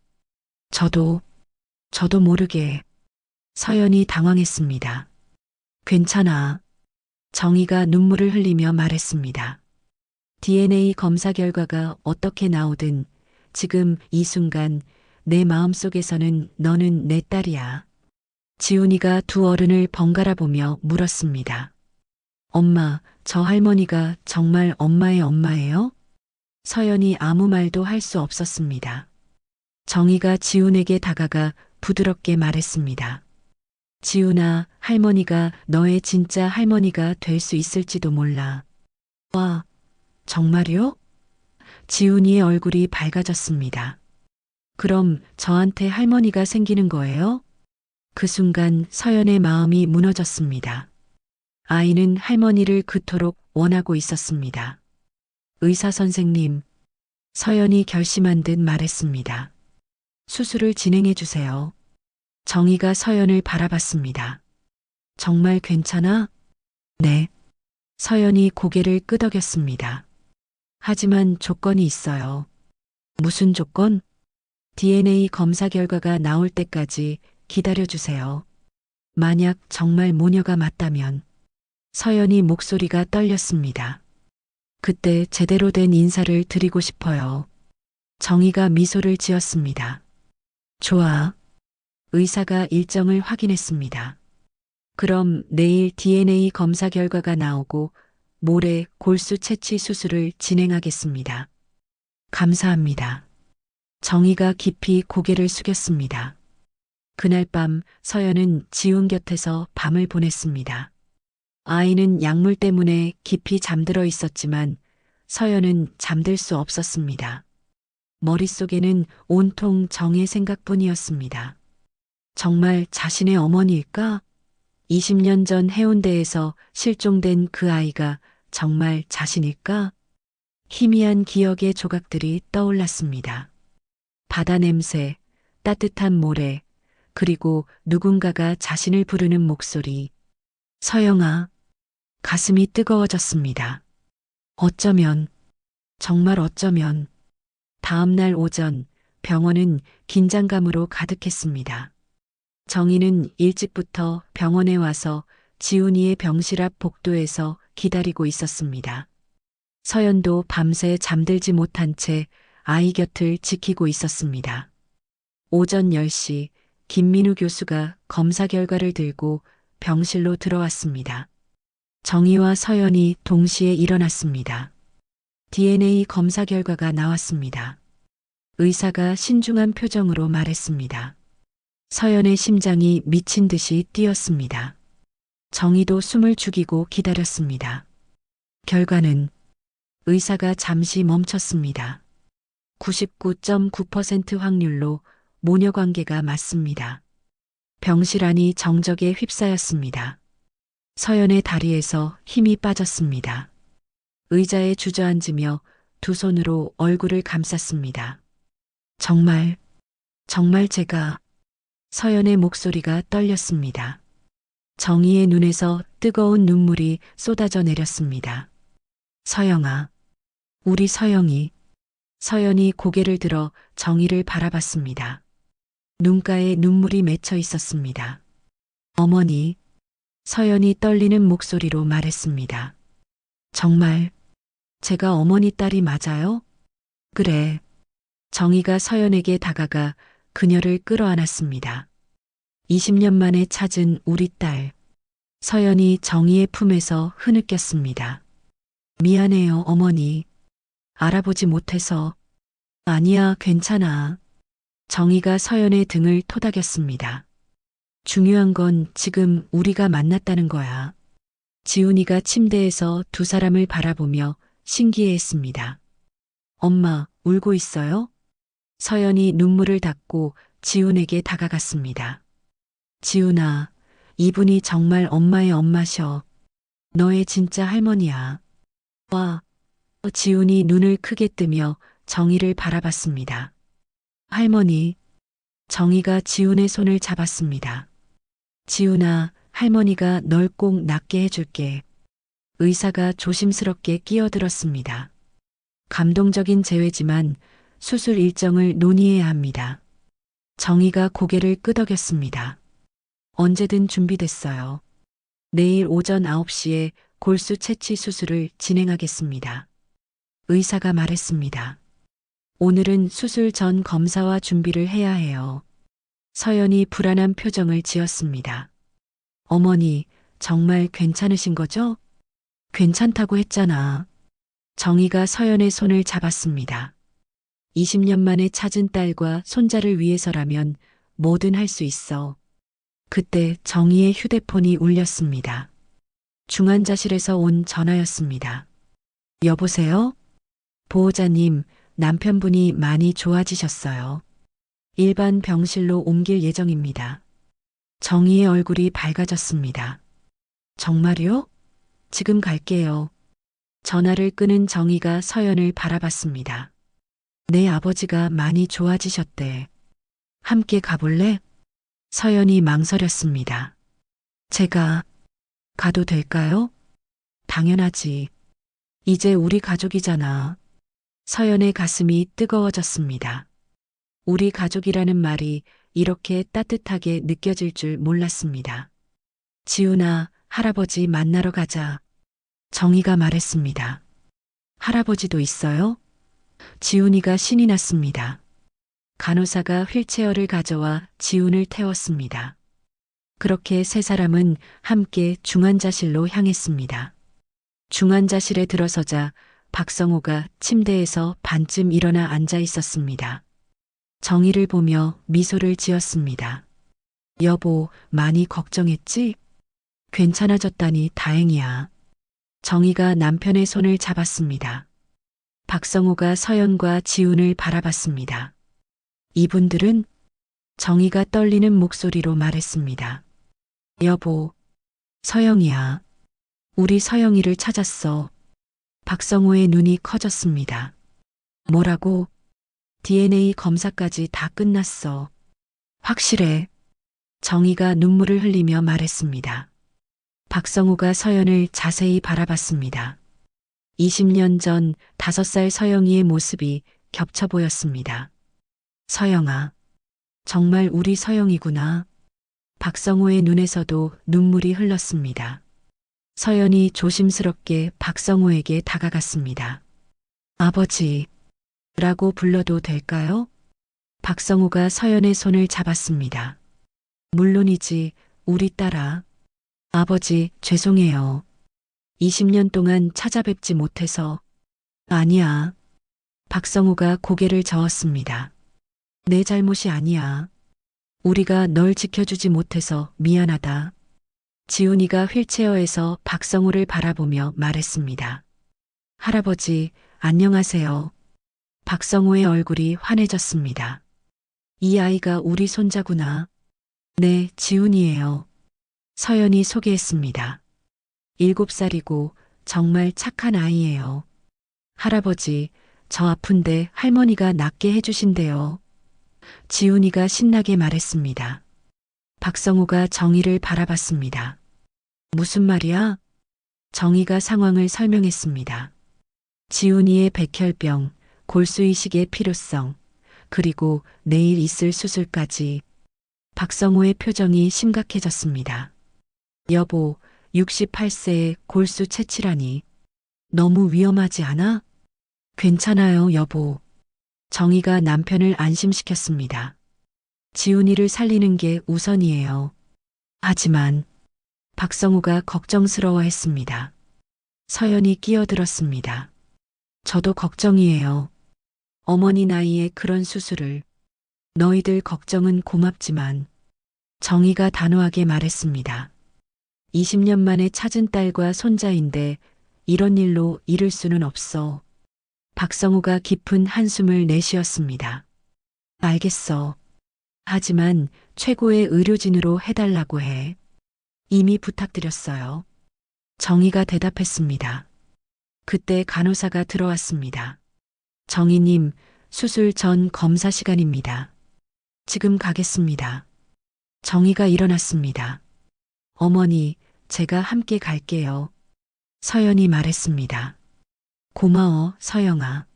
저도 모르게. 서연이 당황했습니다. 괜찮아. 정희가 눈물을 흘리며 말했습니다. DNA 검사 결과가 어떻게 나오든 지금 이 순간 내 마음속에서는 너는 내 딸이야. 지훈이가 두 어른을 번갈아 보며 물었습니다. 엄마, 저 할머니가 정말 엄마의 엄마예요? 서연이 아무 말도 할 수 없었습니다. 정희가 지훈에게 다가가 부드럽게 말했습니다. 지훈아, 할머니가 너의 진짜 할머니가 될 수 있을지도 몰라. 와, 정말요? 지훈이의 얼굴이 밝아졌습니다. 그럼 저한테 할머니가 생기는 거예요? 그 순간 서연의 마음이 무너졌습니다. 아이는 할머니를 그토록 원하고 있었습니다. 의사 선생님, 서연이 결심한 듯 말했습니다. 수술을 진행해 주세요. 정희가 서연을 바라봤습니다. 정말 괜찮아? 네. 서연이 고개를 끄덕였습니다. 하지만 조건이 있어요. 무슨 조건? DNA 검사 결과가 나올 때까지 기다려주세요. 만약 정말 모녀가 맞다면. 서연이 목소리가 떨렸습니다. 그때 제대로 된 인사를 드리고 싶어요. 정희가 미소를 지었습니다. 좋아. 의사가 일정을 확인했습니다. 그럼 내일 DNA 검사 결과가 나오고 모레 골수 채취 수술을 진행하겠습니다. 감사합니다. 정희가 깊이 고개를 숙였습니다. 그날 밤 서연은 지훈 곁에서 밤을 보냈습니다. 아이는 약물 때문에 깊이 잠들어 있었지만 서연은 잠들 수 없었습니다. 머릿속에는 온통 정의 생각뿐이었습니다. 정말 자신의 어머니일까? 20년 전 해운대에서 실종된 그 아이가 정말 자신일까? 희미한 기억의 조각들이 떠올랐습니다. 바다 냄새, 따뜻한 모래, 그리고 누군가가 자신을 부르는 목소리. 서영아, 가슴이 뜨거워졌습니다. 어쩌면, 정말 어쩌면. 다음 날 오전 병원은 긴장감으로 가득했습니다. 정희는 일찍부터 병원에 와서 지훈이의 병실 앞 복도에서 기다리고 있었습니다. 서연도 밤새 잠들지 못한 채 아이 곁을 지키고 있었습니다. 오전 10시 김민우 교수가 검사 결과를 들고 병실로 들어왔습니다. 정희와 서연이 동시에 일어났습니다. DNA 검사 결과가 나왔습니다. 의사가 신중한 표정으로 말했습니다. 서연의 심장이 미친 듯이 뛰었습니다. 정희도 숨을 죽이고 기다렸습니다. 결과는 의사가 잠시 멈췄습니다. 99.9% 확률로 모녀 관계가 맞습니다. 병실 안이 정적에 휩싸였습니다. 서연의 다리에서 힘이 빠졌습니다. 의자에 주저앉으며 두 손으로 얼굴을 감쌌습니다. 정말 제가. 서연의 목소리가 떨렸습니다. 정희의 눈에서 뜨거운 눈물이 쏟아져 내렸습니다. 서영아, 우리 서영이. 서연이 고개를 들어 정희를 바라봤습니다. 눈가에 눈물이 맺혀 있었습니다. 어머니, 서연이 떨리는 목소리로 말했습니다. 정말 제가 어머니 딸이 맞아요? 그래. 정희가 서연에게 다가가 그녀를 끌어안았습니다. 20년 만에 찾은 우리 딸. 서연이 정희의 품에서 흐느꼈습니다. 미안해요, 어머니. 알아보지 못해서. 아니야, 괜찮아. 정희가 서연의 등을 토닥였습니다. 중요한 건 지금 우리가 만났다는 거야. 지훈이가 침대에서 두 사람을 바라보며 신기해했습니다. 엄마, 울고 있어요? 서연이 눈물을 닦고 지훈에게 다가갔습니다. 지훈아, 이분이 정말 엄마의 엄마셔. 너의 진짜 할머니야. 와. 지훈이 눈을 크게 뜨며 정희를 바라봤습니다. 할머니. 정희가 지훈의 손을 잡았습니다. 지훈아, 할머니가 널 꼭 낫게 해줄게. 의사가 조심스럽게 끼어들었습니다. 감동적인 재회지만 수술 일정을 논의해야 합니다. 정희가 고개를 끄덕였습니다. 언제든 준비됐어요. 내일 오전 9시에 골수 채취 수술을 진행하겠습니다. 의사가 말했습니다. 오늘은 수술 전 검사와 준비를 해야 해요. 서연이 불안한 표정을 지었습니다. 어머니, 정말 괜찮으신 거죠? 괜찮다고 했잖아. 정희가 서연의 손을 잡았습니다. 20년 만에 찾은 딸과 손자를 위해서라면 뭐든 할 수 있어. 그때 정희의 휴대폰이 울렸습니다. 중환자실에서 온 전화였습니다. 여보세요? 보호자님, 남편분이 많이 좋아지셨어요. 일반 병실로 옮길 예정입니다. 정희의 얼굴이 밝아졌습니다. 정말요? 지금 갈게요. 전화를 끄는 정희가 서연을 바라봤습니다. 내 아버지가 많이 좋아지셨대. 함께 가볼래? 서연이 망설였습니다. 제가 가도 될까요? 당연하지. 이제 우리 가족이잖아. 서연의 가슴이 뜨거워졌습니다. 우리 가족이라는 말이 이렇게 따뜻하게 느껴질 줄 몰랐습니다. 지훈아, 할아버지 만나러 가자. 정희가 말했습니다. 할아버지도 있어요? 지훈이가 신이 났습니다. 간호사가 휠체어를 가져와 지훈을 태웠습니다. 그렇게 세 사람은 함께 중환자실로 향했습니다. 중환자실에 들어서자 박성호가 침대에서 반쯤 일어나 앉아 있었습니다. 정희를 보며 미소를 지었습니다. 여보, 많이 걱정했지? 괜찮아졌다니 다행이야. 정희가 남편의 손을 잡았습니다. 박성호가 서연과 지훈을 바라봤습니다. 이분들은? 정희가 떨리는 목소리로 말했습니다. 여보, 서영이야. 우리 서영이를 찾았어. 박성호의 눈이 커졌습니다. 뭐라고? DNA 검사까지 다 끝났어. 확실해. 정희가 눈물을 흘리며 말했습니다. 박성호가 서연을 자세히 바라봤습니다. 20년 전 5살 서영이의 모습이 겹쳐 보였습니다. 서영아, 정말 우리 서영이구나. 박성호의 눈에서도 눈물이 흘렀습니다. 서연이 조심스럽게 박성호에게 다가갔습니다. 아버지, 라고 불러도 될까요? 박성호가 서연의 손을 잡았습니다. 물론이지, 우리 딸아. 아버지, 죄송해요. 20년 동안 찾아뵙지 못해서. 아니야. 박성호가 고개를 저었습니다. 내 잘못이 아니야. 우리가 널 지켜주지 못해서 미안하다. 지훈이가 휠체어에서 박성호를 바라보며 말했습니다. 할아버지, 안녕하세요. 박성호의 얼굴이 환해졌습니다. 이 아이가 우리 손자구나. 네, 지훈이에요. 서연이 소개했습니다. 7살이고 정말 착한 아이예요. 할아버지, 저 아픈데 할머니가 낫게 해주신대요. 지훈이가 신나게 말했습니다. 박성호가 정희를 바라봤습니다. 무슨 말이야? 정희가 상황을 설명했습니다. 지훈이의 백혈병, 골수이식의 필요성, 그리고 내일 있을 수술까지. 박성호의 표정이 심각해졌습니다. 여보, 68세에 골수 채취라니. 너무 위험하지 않아? 괜찮아요, 여보. 정희가 남편을 안심시켰습니다. 지훈이를 살리는 게 우선이에요. 하지만 박성우가 걱정스러워했습니다. 서연이 끼어들었습니다. 저도 걱정이에요. 어머니 나이에 그런 수술을. 너희들 걱정은 고맙지만. 정희가 단호하게 말했습니다. 20년 만에 찾은 딸과 손자인데 이런 일로 이를 수는 없어. 박성우가 깊은 한숨을 내쉬었습니다. 알겠어. 하지만 최고의 의료진으로 해달라고 해. 이미 부탁드렸어요. 정희가 대답했습니다. 그때 간호사가 들어왔습니다. 정희님, 수술 전 검사 시간입니다. 지금 가겠습니다. 정희가 일어났습니다. 어머니, 제가 함께 갈게요. 서연이 말했습니다. 고마워, 서영아.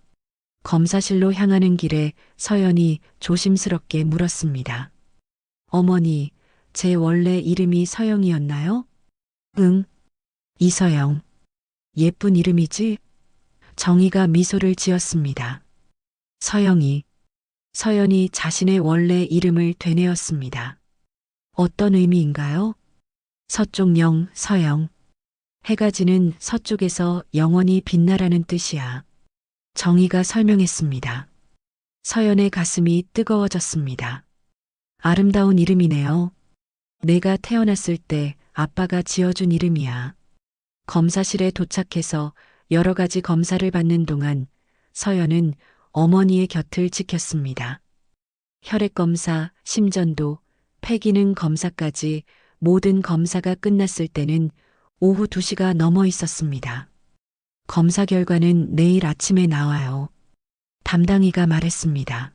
검사실로 향하는 길에 서연이 조심스럽게 물었습니다. 어머니, 제 원래 이름이 서영이었나요? 응, 이서영. 예쁜 이름이지? 정희가 미소를 지었습니다. 서영이. 서연이 자신의 원래 이름을 되뇌었습니다. 어떤 의미인가요? 서쪽 서영. 해가 지는 서쪽에서 영원히 빛나라는 뜻이야. 정희가 설명했습니다. 서연의 가슴이 뜨거워졌습니다. 아름다운 이름이네요. 내가 태어났을 때 아빠가 지어준 이름이야. 검사실에 도착해서 여러 가지 검사를 받는 동안 서연은 어머니의 곁을 지켰습니다. 혈액검사, 심전도, 폐기능 검사까지 모든 검사가 끝났을 때는 오후 2시가 넘어 있었습니다. 검사 결과는 내일 아침에 나와요. 담당이가 말했습니다.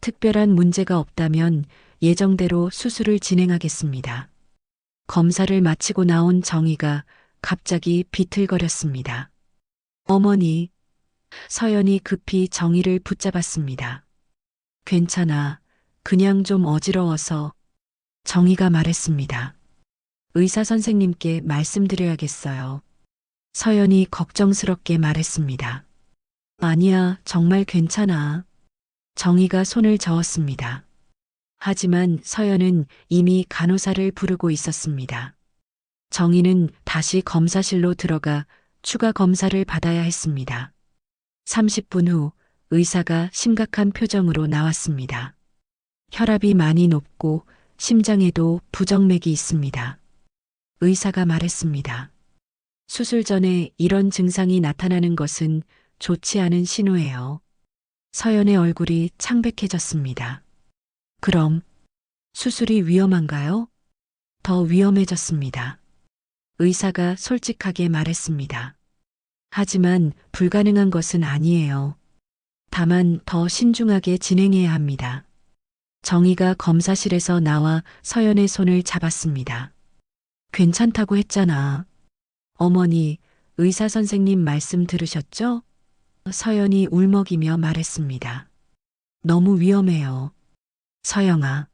특별한 문제가 없다면 예정대로 수술을 진행하겠습니다. 검사를 마치고 나온 정희가 갑자기 비틀거렸습니다. 어머니, 서연이 급히 정희를 붙잡았습니다. 괜찮아. 그냥 좀 어지러워서. 정희가 말했습니다. 의사 선생님께 말씀드려야겠어요. 서연이 걱정스럽게 말했습니다. 아니야, 정말 괜찮아. 정희가 손을 저었습니다. 하지만 서연은 이미 간호사를 부르고 있었습니다. 정희는 다시 검사실로 들어가 추가 검사를 받아야 했습니다. 30분 후 의사가 심각한 표정으로 나왔습니다. 혈압이 많이 높고 심장에도 부정맥이 있습니다. 의사가 말했습니다. 수술 전에 이런 증상이 나타나는 것은 좋지 않은 신호예요. 서연의 얼굴이 창백해졌습니다. 그럼 수술이 위험한가요? 더 위험해졌습니다. 의사가 솔직하게 말했습니다. 하지만 불가능한 것은 아니에요. 다만 더 신중하게 진행해야 합니다. 정희가 검사실에서 나와 서연의 손을 잡았습니다. 괜찮다고 했잖아. 어머니, 의사 선생님 말씀 들으셨죠? 서연이 울먹이며 말했습니다. 너무 위험해요. 서영아.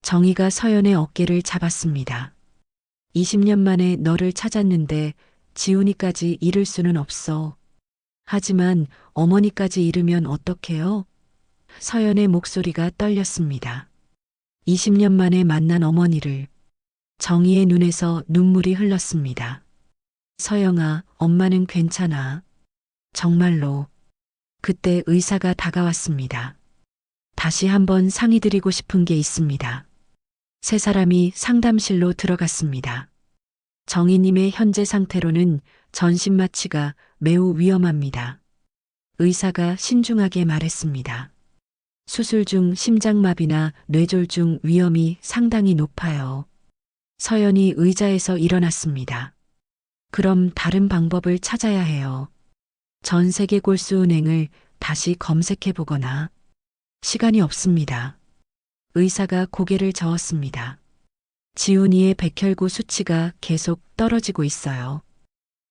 정희가 서연의 어깨를 잡았습니다. 20년 만에 너를 찾았는데 지훈이까지 잃을 수는 없어. 하지만 어머니까지 잃으면 어떡해요? 서연의 목소리가 떨렸습니다. 20년 만에 만난 어머니를. 정희의 눈에서 눈물이 흘렀습니다. 서영아, 엄마는 괜찮아. 정말로. 그때 의사가 다가왔습니다. 다시 한번 상의드리고 싶은 게 있습니다. 세 사람이 상담실로 들어갔습니다. 정희님의 현재 상태로는 전신 마취가 매우 위험합니다. 의사가 신중하게 말했습니다. 수술 중 심장마비나 뇌졸중 위험이 상당히 높아요. 서연이 의자에서 일어났습니다. 그럼 다른 방법을 찾아야 해요. 전 세계 골수 은행을 다시 검색해 보거나. 시간이 없습니다. 의사가 고개를 저었습니다. 지훈이의 백혈구 수치가 계속 떨어지고 있어요.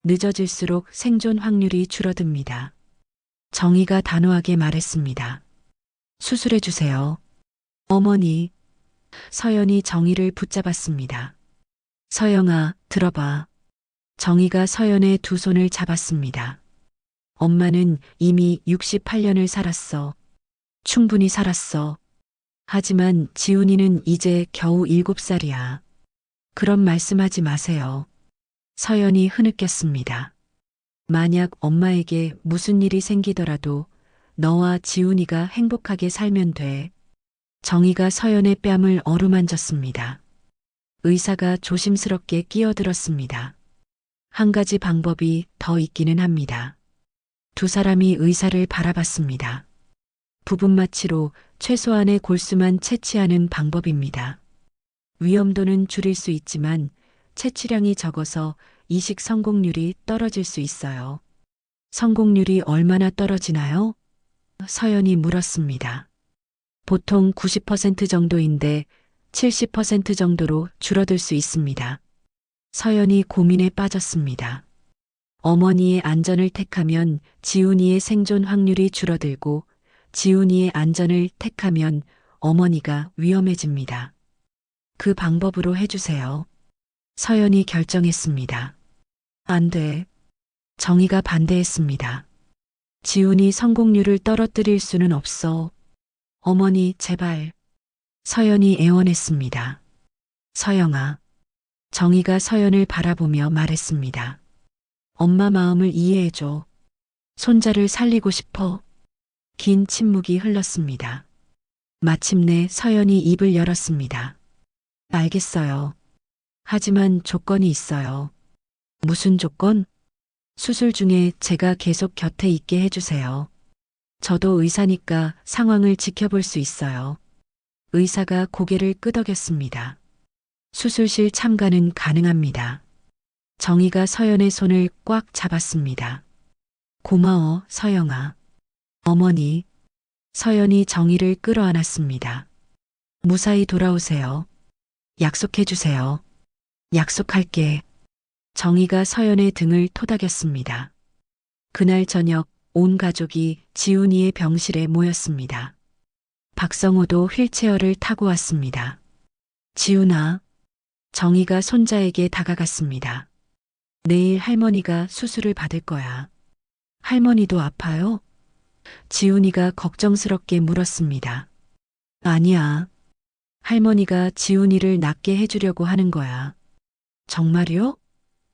늦어질수록 생존 확률이 줄어듭니다. 정희가 단호하게 말했습니다. 수술해 주세요. 어머니. 서연이 정희를 붙잡았습니다. 서영아, 들어봐. 정희가 서연의 두 손을 잡았습니다. 엄마는 이미 68년을 살았어. 충분히 살았어. 하지만 지훈이는 이제 겨우 7살이야. 그런 말씀하지 마세요. 서연이 흐느꼈습니다. 만약 엄마에게 무슨 일이 생기더라도 너와 지훈이가 행복하게 살면 돼. 정희가 서연의 뺨을 어루만졌습니다. 의사가 조심스럽게 끼어들었습니다. 한 가지 방법이 더 있기는 합니다. 두 사람이 의사를 바라봤습니다. 부분 마취로 최소한의 골수만 채취하는 방법입니다. 위험도는 줄일 수 있지만 채취량이 적어서 이식 성공률이 떨어질 수 있어요. 성공률이 얼마나 떨어지나요? 서연이 물었습니다. 보통 90% 정도인데 70% 정도로 줄어들 수 있습니다. 서연이 고민에 빠졌습니다. 어머니의 안전을 택하면 지훈이의 생존 확률이 줄어들고 지훈이의 안전을 택하면 어머니가 위험해집니다. 그 방법으로 해주세요. 서연이 결정했습니다. 안 돼. 정희가 반대했습니다. 지훈이 성공률을 떨어뜨릴 수는 없어. 어머니, 제발. 서연이 애원했습니다. 서영아. 정희가 서연을 바라보며 말했습니다. 엄마 마음을 이해해줘. 손자를 살리고 싶어. 긴 침묵이 흘렀습니다. 마침내 서연이 입을 열었습니다. 알겠어요. 하지만 조건이 있어요. 무슨 조건? 수술 중에 제가 계속 곁에 있게 해주세요. 저도 의사니까 상황을 지켜볼 수 있어요. 의사가 고개를 끄덕였습니다. 수술실 참가는 가능합니다. 정희가 서연의 손을 꽉 잡았습니다. 고마워, 서영아. 어머니. 서연이 정희를 끌어안았습니다. 무사히 돌아오세요. 약속해 주세요. 약속할게. 정희가 서연의 등을 토닥였습니다. 그날 저녁 온 가족이 지훈이의 병실에 모였습니다. 박성호도 휠체어를 타고 왔습니다. 지훈아. 정희가 손자에게 다가갔습니다. 내일 할머니가 수술을 받을 거야. 할머니도 아파요? 지훈이가 걱정스럽게 물었습니다. 아니야. 할머니가 지훈이를 낫게 해주려고 하는 거야. 정말요?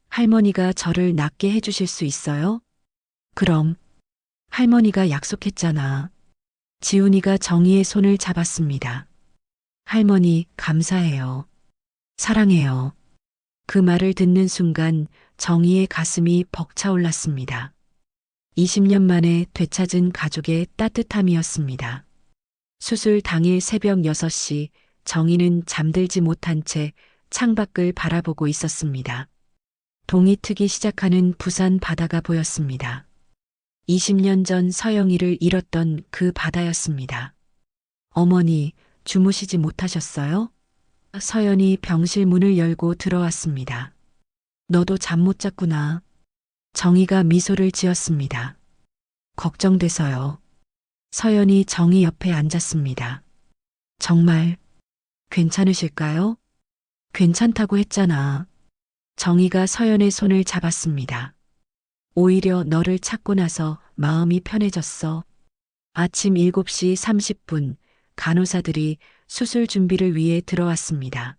할머니가 저를 낫게 해주실 수 있어요? 그럼. 할머니가 약속했잖아. 지훈이가 정희의 손을 잡았습니다. 할머니, 감사해요. 사랑해요. 그 말을 듣는 순간 정희의 가슴이 벅차올랐습니다. 20년 만에 되찾은 가족의 따뜻함이었습니다. 수술 당일 새벽 6시 정희는 잠들지 못한 채 창밖을 바라보고 있었습니다. 동이 트기 시작하는 부산 바다가 보였습니다. 20년 전 서영이를 잃었던 그 바다였습니다. 어머니, 주무시지 못하셨어요? 서연이 병실 문을 열고 들어왔습니다. 너도 잠 못 잤구나. 정희가 미소를 지었습니다. 걱정돼서요. 서연이 정희 옆에 앉았습니다. 정말 괜찮으실까요? 괜찮다고 했잖아. 정희가 서연의 손을 잡았습니다. 오히려 너를 찾고 나서 마음이 편해졌어. 아침 7시 30분 간호사들이 수술 준비를 위해 들어왔습니다.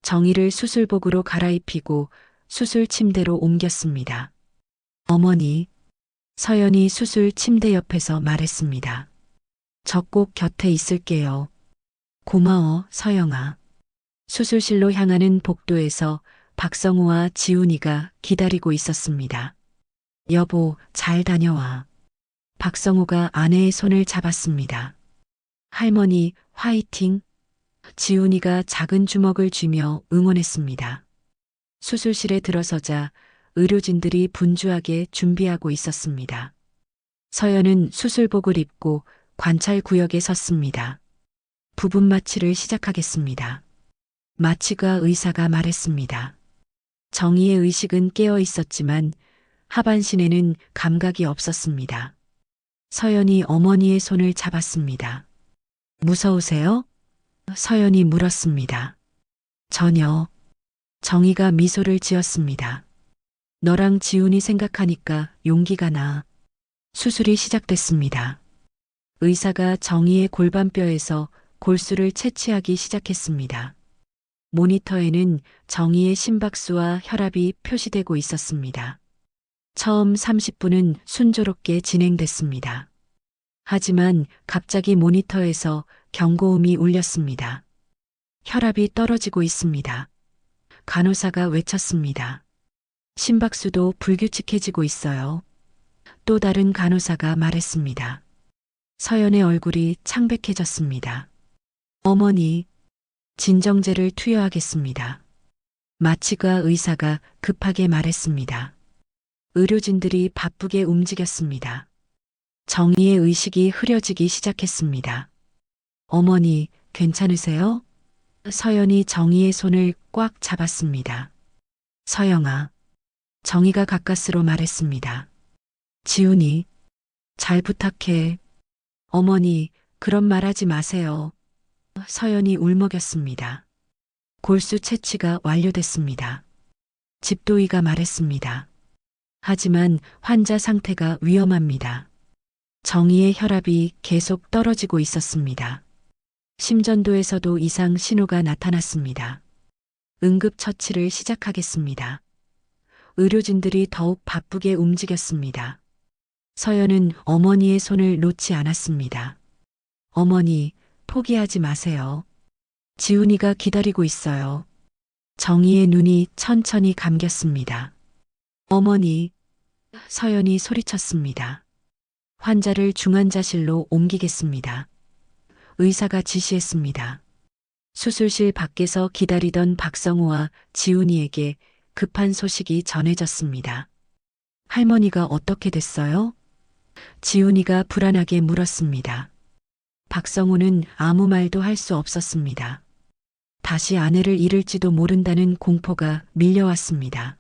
정희를 수술복으로 갈아입히고 수술 침대로 옮겼습니다. 어머니. 서연이 수술 침대 옆에서 말했습니다. 저 꼭 곁에 있을게요. 고마워, 서영아. 수술실로 향하는 복도에서 박성우와 지훈이가 기다리고 있었습니다. 여보, 잘 다녀와. 박성우가 아내의 손을 잡았습니다. 할머니, 화이팅. 지훈이가 작은 주먹을 쥐며 응원했습니다. 수술실에 들어서자 의료진들이 분주하게 준비하고 있었습니다. 서연은 수술복을 입고 관찰 구역에 섰습니다. 부분 마취를 시작하겠습니다. 마취가 의사가 말했습니다. 정희의 의식은 깨어 있었지만 하반신에는 감각이 없었습니다. 서연이 어머니의 손을 잡았습니다. 무서우세요? 서연이 물었습니다. 전혀. 정희가 미소를 지었습니다. 너랑 지훈이 생각하니까 용기가 나. 수술이 시작됐습니다. 의사가 정희의 골반뼈에서 골수를 채취하기 시작했습니다. 모니터에는 정희의 심박수와 혈압이 표시되고 있었습니다. 처음 30분은 순조롭게 진행됐습니다. 하지만 갑자기 모니터에서 경고음이 울렸습니다. 혈압이 떨어지고 있습니다. 간호사가 외쳤습니다. 심박수도 불규칙해지고 있어요. 또 다른 간호사가 말했습니다. 서연의 얼굴이 창백해졌습니다. 어머니, 진정제를 투여하겠습니다. 마취과 의사가 급하게 말했습니다. 의료진들이 바쁘게 움직였습니다. 정희의 의식이 흐려지기 시작했습니다. 어머니, 괜찮으세요? 서연이 정희의 손을 꽉 잡았습니다. 서영아. 정희가 가까스로 말했습니다. 지훈이, 잘 부탁해. 어머니, 그런 말 하지 마세요. 서연이 울먹였습니다. 골수 채취가 완료됐습니다. 집도의가 말했습니다. 하지만 환자 상태가 위험합니다. 정희의 혈압이 계속 떨어지고 있었습니다. 심전도에서도 이상 신호가 나타났습니다. 응급처치를 시작하겠습니다. 의료진들이 더욱 바쁘게 움직였습니다. 서연은 어머니의 손을 놓지 않았습니다. 어머니, 포기하지 마세요. 지훈이가 기다리고 있어요. 정희의 눈이 천천히 감겼습니다. 어머니, 서연이 소리쳤습니다. 환자를 중환자실로 옮기겠습니다. 의사가 지시했습니다. 수술실 밖에서 기다리던 박성우와 지훈이에게 급한 소식이 전해졌습니다. 할머니가 어떻게 됐어요? 지훈이가 불안하게 물었습니다. 박성우는 아무 말도 할 수 없었습니다. 다시 아내를 잃을지도 모른다는 공포가 밀려왔습니다.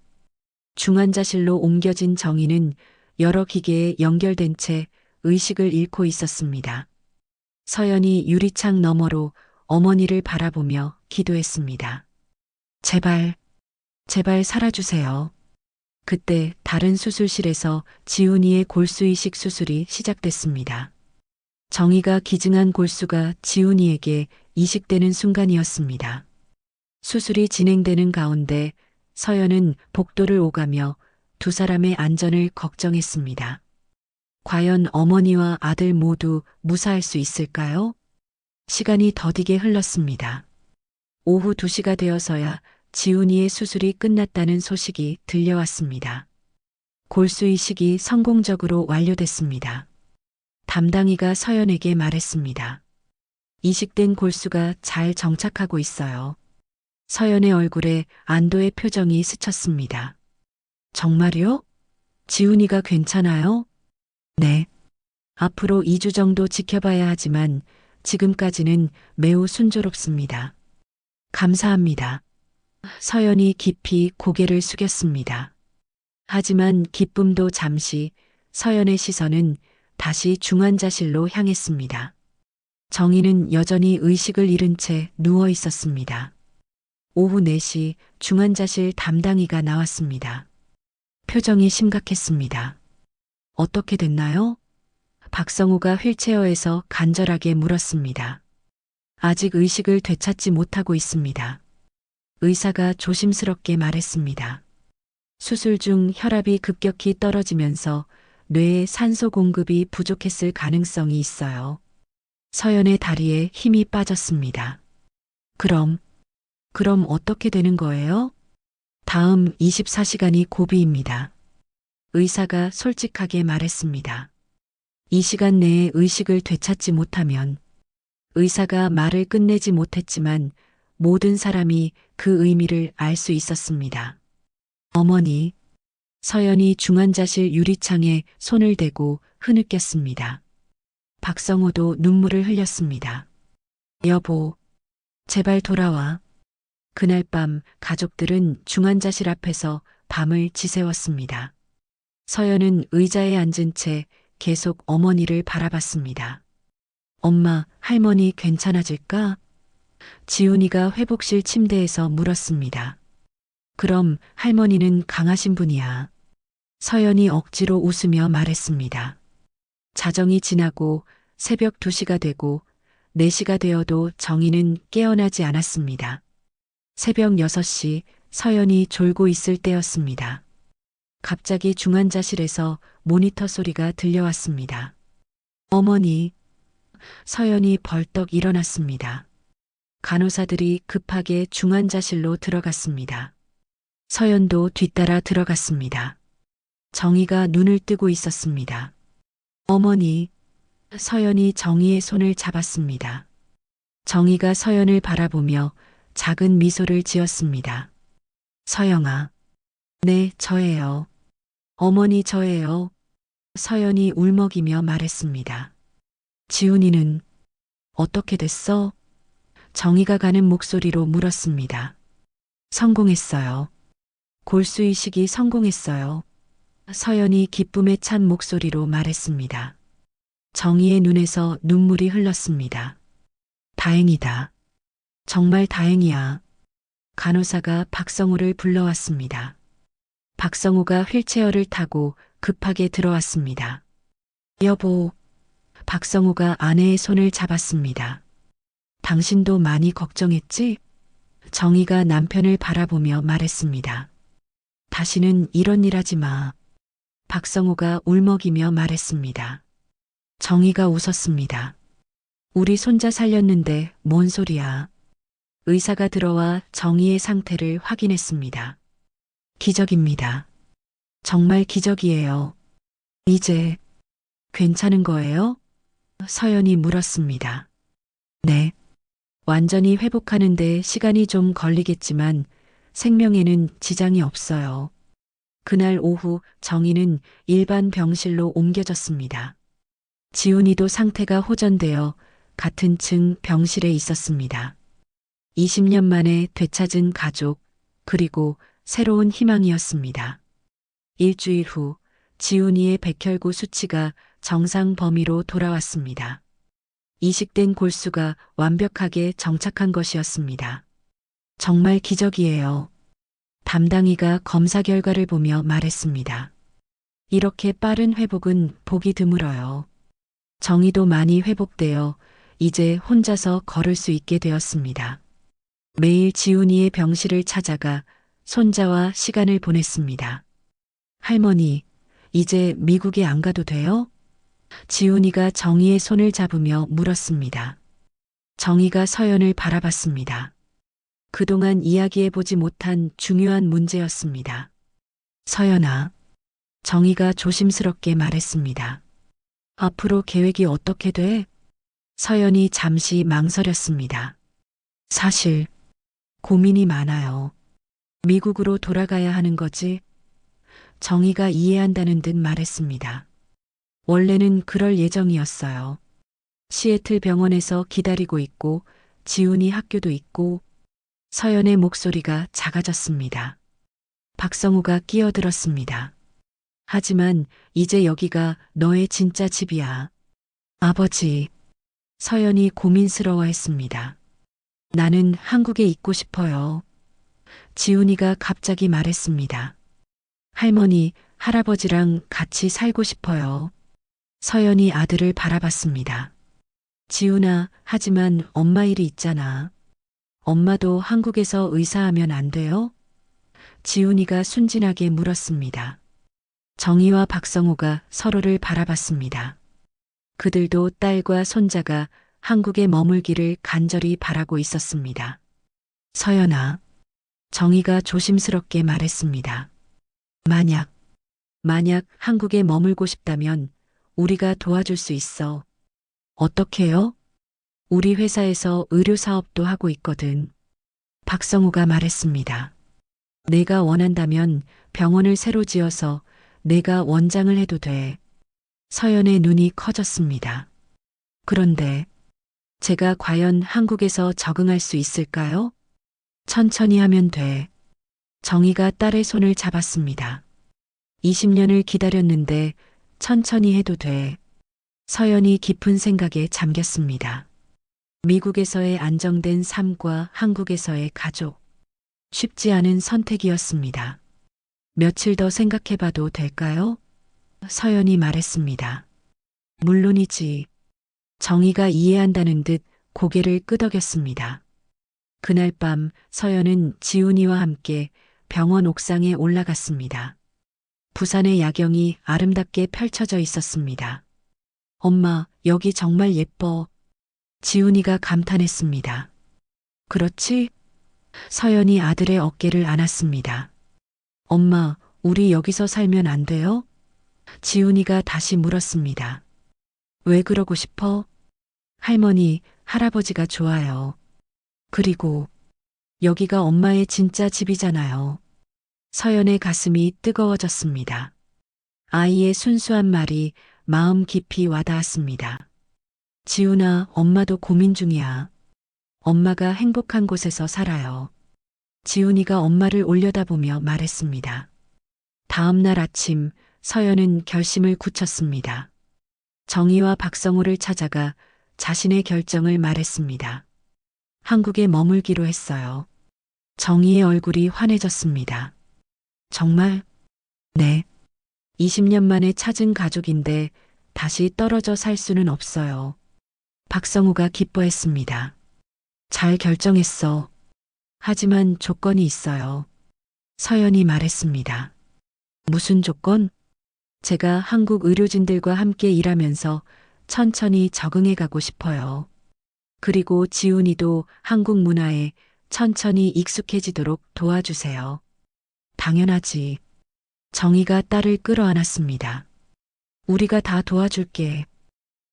중환자실로 옮겨진 정희는 여러 기계에 연결된 채 의식을 잃고 있었습니다. 서연이 유리창 너머로 어머니를 바라보며 기도했습니다. 제발, 제발 살아주세요. 그때 다른 수술실에서 지훈이의 골수이식 수술이 시작됐습니다. 정희가 기증한 골수가 지훈이에게 이식되는 순간이었습니다. 수술이 진행되는 가운데 서연은 복도를 오가며 두 사람의 안전을 걱정했습니다. 과연 어머니와 아들 모두 무사할 수 있을까요? 시간이 더디게 흘렀습니다. 오후 2시가 되어서야 지훈이의 수술이 끝났다는 소식이 들려왔습니다. 골수 이식이 성공적으로 완료됐습니다. 담당이가 서연에게 말했습니다. 이식된 골수가 잘 정착하고 있어요. 서연의 얼굴에 안도의 표정이 스쳤습니다. 정말요? 지훈이가 괜찮아요? 네. 앞으로 2주 정도 지켜봐야 하지만 지금까지는 매우 순조롭습니다. 감사합니다. 서연이 깊이 고개를 숙였습니다. 하지만 기쁨도 잠시, 서연의 시선은 다시 중환자실로 향했습니다. 정희는 여전히 의식을 잃은 채 누워 있었습니다. 오후 4시 중환자실 담당이가 나왔습니다. 표정이 심각했습니다. 어떻게 됐나요? 박성우가 휠체어에서 간절하게 물었습니다. 아직 의식을 되찾지 못하고 있습니다. 의사가 조심스럽게 말했습니다. 수술 중 혈압이 급격히 떨어지면서 뇌에 산소 공급이 부족했을 가능성이 있어요. 서연의 다리에 힘이 빠졌습니다. 그럼 어떻게 되는 거예요? 다음 24시간이 고비입니다. 의사가 솔직하게 말했습니다. 이 시간 내에 의식을 되찾지 못하면 의사가 말을 끝내지 못했지만 모든 사람이 그 의미를 알 수 있었습니다. 어머니, 서연이 중환자실 유리창에 손을 대고 흐느꼈습니다. 박성호도 눈물을 흘렸습니다. 여보, 제발 돌아와. 그날 밤 가족들은 중환자실 앞에서 밤을 지새웠습니다. 서연은 의자에 앉은 채 계속 어머니를 바라봤습니다. 엄마, 할머니 괜찮아질까? 지훈이가 회복실 침대에서 물었습니다. 그럼 할머니는 강하신 분이야. 서연이 억지로 웃으며 말했습니다. 자정이 지나고 새벽 2시가 되고 4시가 되어도 정희는 깨어나지 않았습니다. 새벽 6시 서연이 졸고 있을 때였습니다. 갑자기 중환자실에서 모니터 소리가 들려왔습니다. 어머니, 서연이 벌떡 일어났습니다. 간호사들이 급하게 중환자실로 들어갔습니다. 서연도 뒤따라 들어갔습니다. 정희가 눈을 뜨고 있었습니다. 어머니, 서연이 정희의 손을 잡았습니다. 정희가 서연을 바라보며 작은 미소를 지었습니다. 서영아. 네, 저예요. 어머니 저예요. 서연이 울먹이며 말했습니다. 지훈이는 어떻게 됐어? 정이가 가는 목소리로 물었습니다. 성공했어요. 골수이식이 성공했어요. 서연이 기쁨에 찬 목소리로 말했습니다. 정희의 눈에서 눈물이 흘렀습니다. 다행이다. 정말 다행이야. 간호사가 박성우를 불러왔습니다. 박성우가 휠체어를 타고 급하게 들어왔습니다. 여보, 박성우가 아내의 손을 잡았습니다. 당신도 많이 걱정했지? 정희가 남편을 바라보며 말했습니다. 다시는 이런 일 하지 마. 박성우가 울먹이며 말했습니다. 정희가 웃었습니다. 우리 손자 살렸는데 뭔 소리야. 의사가 들어와 정희의 상태를 확인했습니다. 기적입니다. 정말 기적이에요. 이제 괜찮은 거예요? 서연이 물었습니다. 네. 완전히 회복하는데 시간이 좀 걸리겠지만 생명에는 지장이 없어요. 그날 오후 정희는 일반 병실로 옮겨졌습니다. 지훈이도 상태가 호전되어 같은 층 병실에 있었습니다. 20년 만에 되찾은 가족, 그리고 새로운 희망이었습니다. 일주일 후 지훈이의 백혈구 수치가 정상 범위로 돌아왔습니다. 이식된 골수가 완벽하게 정착한 것이었습니다. 정말 기적이에요. 담당이가 검사 결과를 보며 말했습니다. 이렇게 빠른 회복은 보기 드물어요. 정희도 많이 회복되어 이제 혼자서 걸을 수 있게 되었습니다. 매일 지훈이의 병실을 찾아가 손자와 시간을 보냈습니다. 할머니, 이제 미국에 안 가도 돼요? 지훈이가 정희의 손을 잡으며 물었습니다. 정희가 서연을 바라봤습니다. 그동안 이야기해보지 못한 중요한 문제였습니다. 서연아, 정희가 조심스럽게 말했습니다. 앞으로 계획이 어떻게 돼? 서연이 잠시 망설였습니다. 사실 고민이 많아요. 미국으로 돌아가야 하는 거지? 정희가 이해한다는 듯 말했습니다. 원래는 그럴 예정이었어요. 시애틀 병원에서 기다리고 있고 지훈이 학교도 있고. 서연의 목소리가 작아졌습니다. 박성우가 끼어들었습니다. 하지만 이제 여기가 너의 진짜 집이야. 아버지. 서연이 고민스러워했습니다. 나는 한국에 있고 싶어요. 지훈이가 갑자기 말했습니다. 할머니, 할아버지랑 같이 살고 싶어요. 서연이 아들을 바라봤습니다. 지훈아, 하지만 엄마 일이 있잖아. 엄마도 한국에서 의사하면 안 돼요? 지훈이가 순진하게 물었습니다. 정희와 박성우가 서로를 바라봤습니다. 그들도 딸과 손자가 한국에 머물기를 간절히 바라고 있었습니다. 서연아, 정희가 조심스럽게 말했습니다. 만약 한국에 머물고 싶다면 우리가 도와줄 수 있어. 어떻게요? 우리 회사에서 의료 사업도 하고 있거든. 박성우가 말했습니다. 내가 원한다면 병원을 새로 지어서 내가 원장을 해도 돼. 서연의 눈이 커졌습니다. 그런데 제가 과연 한국에서 적응할 수 있을까요? 천천히 하면 돼. 정희가 딸의 손을 잡았습니다. 20년을 기다렸는데 천천히 해도 돼. 서연이 깊은 생각에 잠겼습니다. 미국에서의 안정된 삶과 한국에서의 가족. 쉽지 않은 선택이었습니다. 며칠 더 생각해봐도 될까요? 서연이 말했습니다. 물론이지. 정희가 이해한다는 듯 고개를 끄덕였습니다. 그날 밤 서연은 지훈이와 함께 병원 옥상에 올라갔습니다. 부산의 야경이 아름답게 펼쳐져 있었습니다. 엄마, 여기 정말 예뻐. 지훈이가 감탄했습니다. 그렇지? 서연이 아들의 어깨를 안았습니다. 엄마, 우리 여기서 살면 안 돼요? 지훈이가 다시 물었습니다. 왜 그러고 싶어? 할머니, 할아버지가 좋아요. 그리고 여기가 엄마의 진짜 집이잖아요. 서연의 가슴이 뜨거워졌습니다. 아이의 순수한 말이 마음 깊이 와닿았습니다. 지훈아, 엄마도 고민 중이야. 엄마가 행복한 곳에서 살아요. 지훈이가 엄마를 올려다보며 말했습니다. 다음 날 아침 서연은 결심을 굳혔습니다. 정희와 박성호를 찾아가 자신의 결정을 말했습니다. 한국에 머물기로 했어요. 정희의 얼굴이 환해졌습니다. 정말? 네. 20년 만에 찾은 가족인데 다시 떨어져 살 수는 없어요. 박성우가 기뻐했습니다. 잘 결정했어. 하지만 조건이 있어요. 서연이 말했습니다. 무슨 조건? 제가 한국 의료진들과 함께 일하면서 천천히 적응해 가고 싶어요. 그리고 지훈이도 한국 문화에 천천히 익숙해지도록 도와주세요. 당연하지. 정희가 딸을 끌어안았습니다. 우리가 다 도와줄게.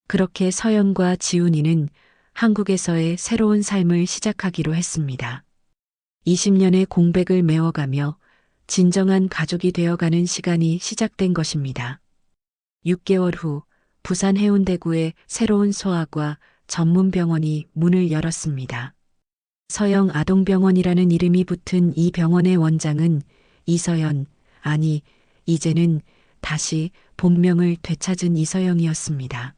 그렇게 서연과 지훈이는 한국에서의 새로운 삶을 시작하기로 했습니다. 20년의 공백을 메워가며 진정한 가족이 되어가는 시간이 시작된 것입니다. 6개월 후 부산 해운대구의 새로운 소아과 전문 병원이 문을 열었습니다. 서영 아동병원이라는 이름이 붙은 이 병원의 원장은 이서연, 아니, 이제는 다시 본명을 되찾은 이서영이었습니다.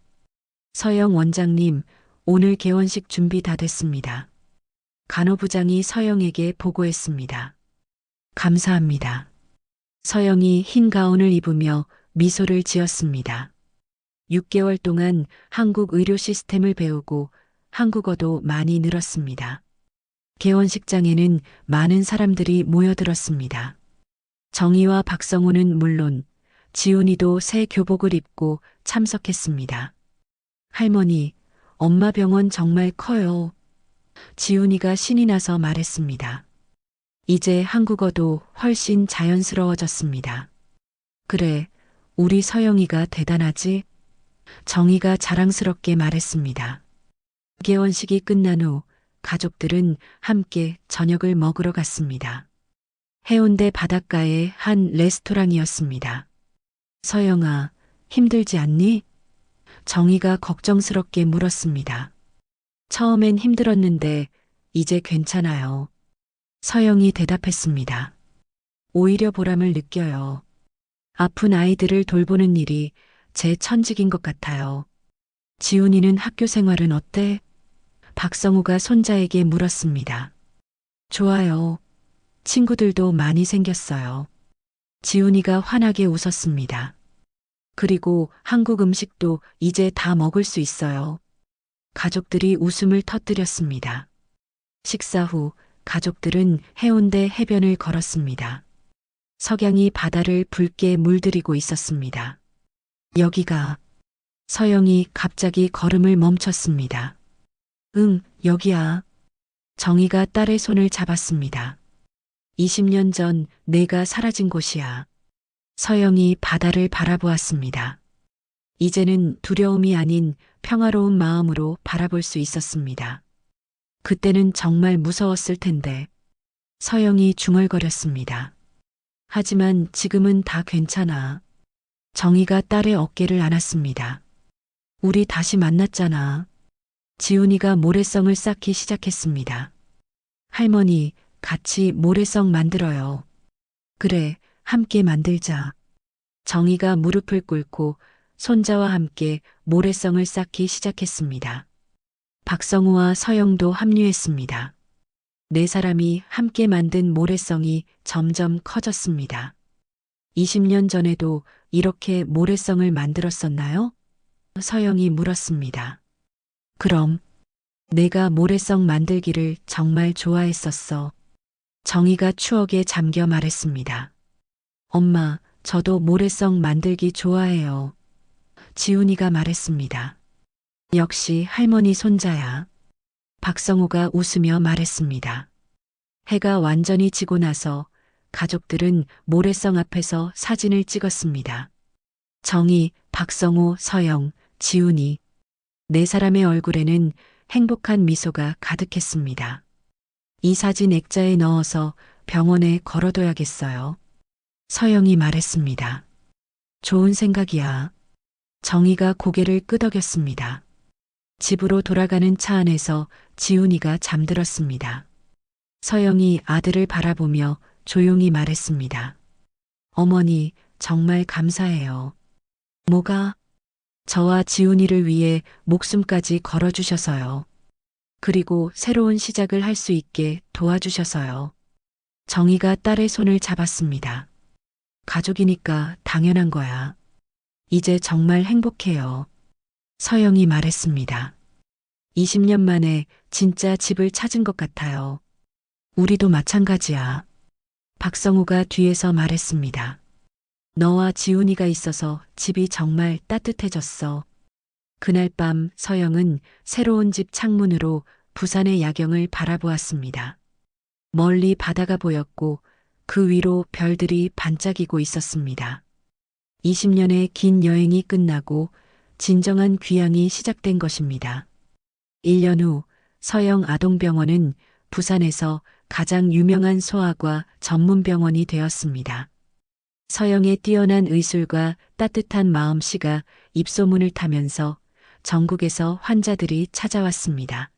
서영 원장님, 오늘 개원식 준비 다 됐습니다. 간호부장이 서영에게 보고했습니다. 감사합니다. 서영이 흰 가운을 입으며 미소를 지었습니다. 6개월 동안 한국 의료 시스템을 배우고 한국어도 많이 늘었습니다. 개원식장에는 많은 사람들이 모여들었습니다. 정희와 박성우는 물론 지훈이도 새 교복을 입고 참석했습니다. 할머니, 엄마 병원 정말 커요. 지훈이가 신이 나서 말했습니다. 이제 한국어도 훨씬 자연스러워졌습니다. 그래, 우리 서영이가 대단하지? 정희가 자랑스럽게 말했습니다. 개원식이 끝난 후 가족들은 함께 저녁을 먹으러 갔습니다. 해운대 바닷가의 한 레스토랑이었습니다. 서영아, 힘들지 않니? 정희가 걱정스럽게 물었습니다. 처음엔 힘들었는데 이제 괜찮아요. 서영이 대답했습니다. 오히려 보람을 느껴요. 아픈 아이들을 돌보는 일이 제 천직인 것 같아요. 지훈이는 학교 생활은 어때? 박성우가 손자에게 물었습니다. 좋아요. 친구들도 많이 생겼어요. 지훈이가 환하게 웃었습니다. 그리고 한국 음식도 이제 다 먹을 수 있어요. 가족들이 웃음을 터뜨렸습니다. 식사 후 가족들은 해운대 해변을 걸었습니다. 석양이 바다를 붉게 물들이고 있었습니다. 여기가. 서영이 갑자기 걸음을 멈췄습니다. 응, 여기야. 정희가 딸의 손을 잡았습니다. 20년 전 내가 사라진 곳이야. 서영이 바다를 바라보았습니다. 이제는 두려움이 아닌 평화로운 마음으로 바라볼 수 있었습니다. 그때는 정말 무서웠을 텐데. 서영이 중얼거렸습니다. 하지만 지금은 다 괜찮아. 정희가 딸의 어깨를 안았습니다. 우리 다시 만났잖아. 지훈이가 모래성을 쌓기 시작했습니다. 할머니, 같이 모래성 만들어요. 그래, 함께 만들자. 정희가 무릎을 꿇고 손자와 함께 모래성을 쌓기 시작했습니다. 박성우와 서영도 합류했습니다. 네 사람이 함께 만든 모래성이 점점 커졌습니다. 20년 전에도 이렇게 모래성을 만들었었나요? 서영이 물었습니다. 그럼, 내가 모래성 만들기를 정말 좋아했었어. 정희가 추억에 잠겨 말했습니다. 엄마, 저도 모래성 만들기 좋아해요. 지훈이가 말했습니다. 역시 할머니 손자야. 박성우가 웃으며 말했습니다. 해가 완전히 지고 나서 가족들은 모래성 앞에서 사진을 찍었습니다. 정희, 박성우, 서영, 지훈이. 네 사람의 얼굴에는 행복한 미소가 가득했습니다. 이 사진 액자에 넣어서 병원에 걸어둬야겠어요. 서영이 말했습니다. 좋은 생각이야. 정희가 고개를 끄덕였습니다. 집으로 돌아가는 차 안에서 지훈이가 잠들었습니다. 서영이 아들을 바라보며 조용히 말했습니다. 어머니, 정말 감사해요. 뭐가? 저와 지훈이를 위해 목숨까지 걸어주셔서요. 그리고 새로운 시작을 할 수 있게 도와주셔서요. 정희가 딸의 손을 잡았습니다. 가족이니까 당연한 거야. 이제 정말 행복해요. 서영이 말했습니다. 20년 만에 진짜 집을 찾은 것 같아요. 우리도 마찬가지야. 박성우가 뒤에서 말했습니다. 너와 지훈이가 있어서 집이 정말 따뜻해졌어. 그날 밤 서영은 새로운 집 창문으로 부산의 야경을 바라보았습니다. 멀리 바다가 보였고 그 위로 별들이 반짝이고 있었습니다. 20년의 긴 여행이 끝나고 진정한 귀향이 시작된 것입니다. 1년 후 서영 아동병원은 부산에서 가장 유명한 소아과 전문 병원이 되었습니다. 서영의 뛰어난 의술과 따뜻한 마음씨가 입소문을 타면서 전국에서 환자들이 찾아왔습니다.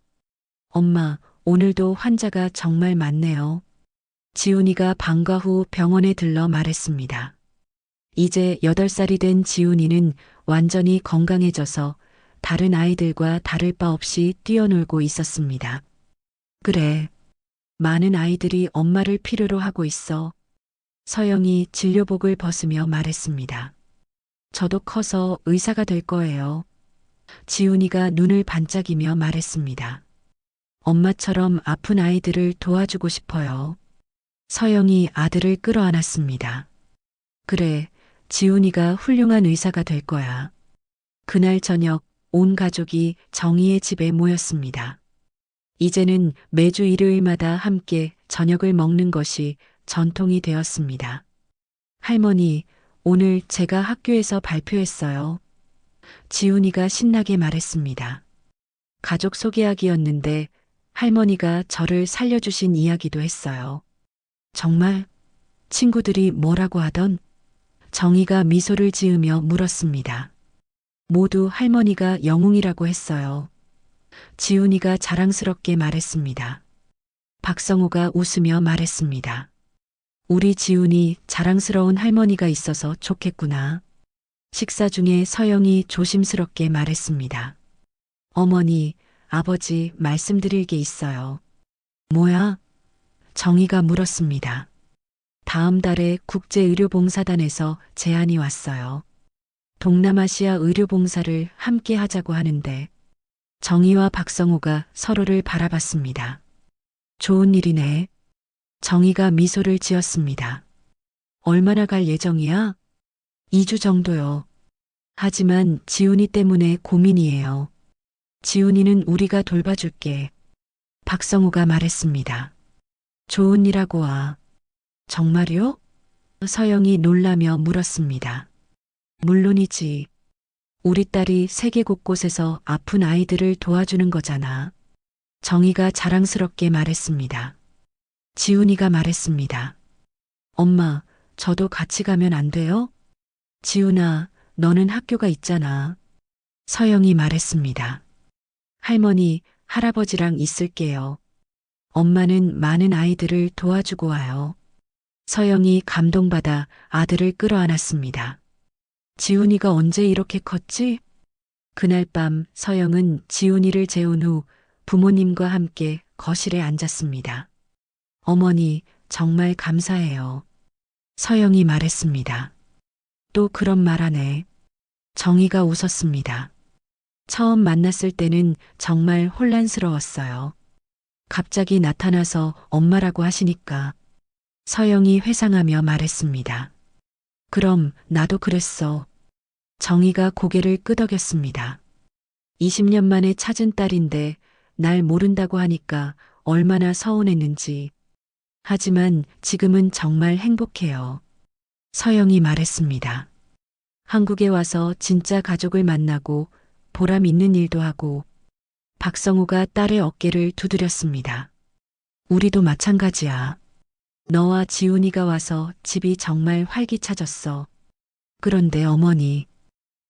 엄마, 오늘도 환자가 정말 많네요. 지훈이가 방과 후 병원에 들러 말했습니다. 이제 8살이 된 지훈이는 완전히 건강해져서 다른 아이들과 다를 바 없이 뛰어놀고 있었습니다. 그래. 많은 아이들이 엄마를 필요로 하고 있어. 서영이 진료복을 벗으며 말했습니다. 저도 커서 의사가 될 거예요. 지훈이가 눈을 반짝이며 말했습니다. 엄마처럼 아픈 아이들을 도와주고 싶어요. 서영이 아들을 끌어안았습니다. 그래, 지훈이가 훌륭한 의사가 될 거야. 그날 저녁 온 가족이 정희의 집에 모였습니다. 이제는 매주 일요일마다 함께 저녁을 먹는 것이 전통이 되었습니다. 할머니, 오늘 제가 학교에서 발표했어요. 지훈이가 신나게 말했습니다. 가족 소개하기였는데 할머니가 저를 살려주신 이야기도 했어요. 정말? 친구들이 뭐라고 하던? 정희가 미소를 지으며 물었습니다. 모두 할머니가 영웅이라고 했어요. 지훈이가 자랑스럽게 말했습니다. 박성우가 웃으며 말했습니다. 우리 지훈이 자랑스러운 할머니가 있어서 좋겠구나. 식사 중에 서영이 조심스럽게 말했습니다. 어머니, 아버지 말씀드릴 게 있어요. 뭐야? 정희가 물었습니다. 다음 달에 국제의료봉사단에서 제안이 왔어요. 동남아시아 의료봉사를 함께 하자고 하는데 정희와 박성우가 서로를 바라봤습니다. 좋은 일이네. 정희가 미소를 지었습니다. 얼마나 갈 예정이야? 2주 정도요. 하지만 지훈이 때문에 고민이에요. 지훈이는 우리가 돌봐줄게. 박성우가 말했습니다. 좋은 일하고 와. 정말요? 서영이 놀라며 물었습니다. 물론이지. 우리 딸이 세계 곳곳에서 아픈 아이들을 도와주는 거잖아. 정희가 자랑스럽게 말했습니다. 지훈이가 말했습니다. 엄마, 저도 같이 가면 안 돼요? 지훈아, 너는 학교가 있잖아. 서영이 말했습니다. 할머니, 할아버지랑 있을게요. 엄마는 많은 아이들을 도와주고 와요. 서영이 감동받아 아들을 끌어안았습니다. 지훈이가 언제 이렇게 컸지? 그날 밤 서영은 지훈이를 재운 후 부모님과 함께 거실에 앉았습니다. 어머니, 정말 감사해요. 서영이 말했습니다. 또 그런 말 하네. 정희가 웃었습니다. 처음 만났을 때는 정말 혼란스러웠어요. 갑자기 나타나서 엄마라고 하시니까 서영이 회상하며 말했습니다. 그럼 나도 그랬어. 정희가 고개를 끄덕였습니다. 20년 만에 찾은 딸인데 날 모른다고 하니까 얼마나 서운했는지. 하지만 지금은 정말 행복해요. 서영이 말했습니다. 한국에 와서 진짜 가족을 만나고 보람 있는 일도 하고. 박성우가 딸의 어깨를 두드렸습니다. 우리도 마찬가지야. 너와 지훈이가 와서 집이 정말 활기차졌어. 그런데 어머니,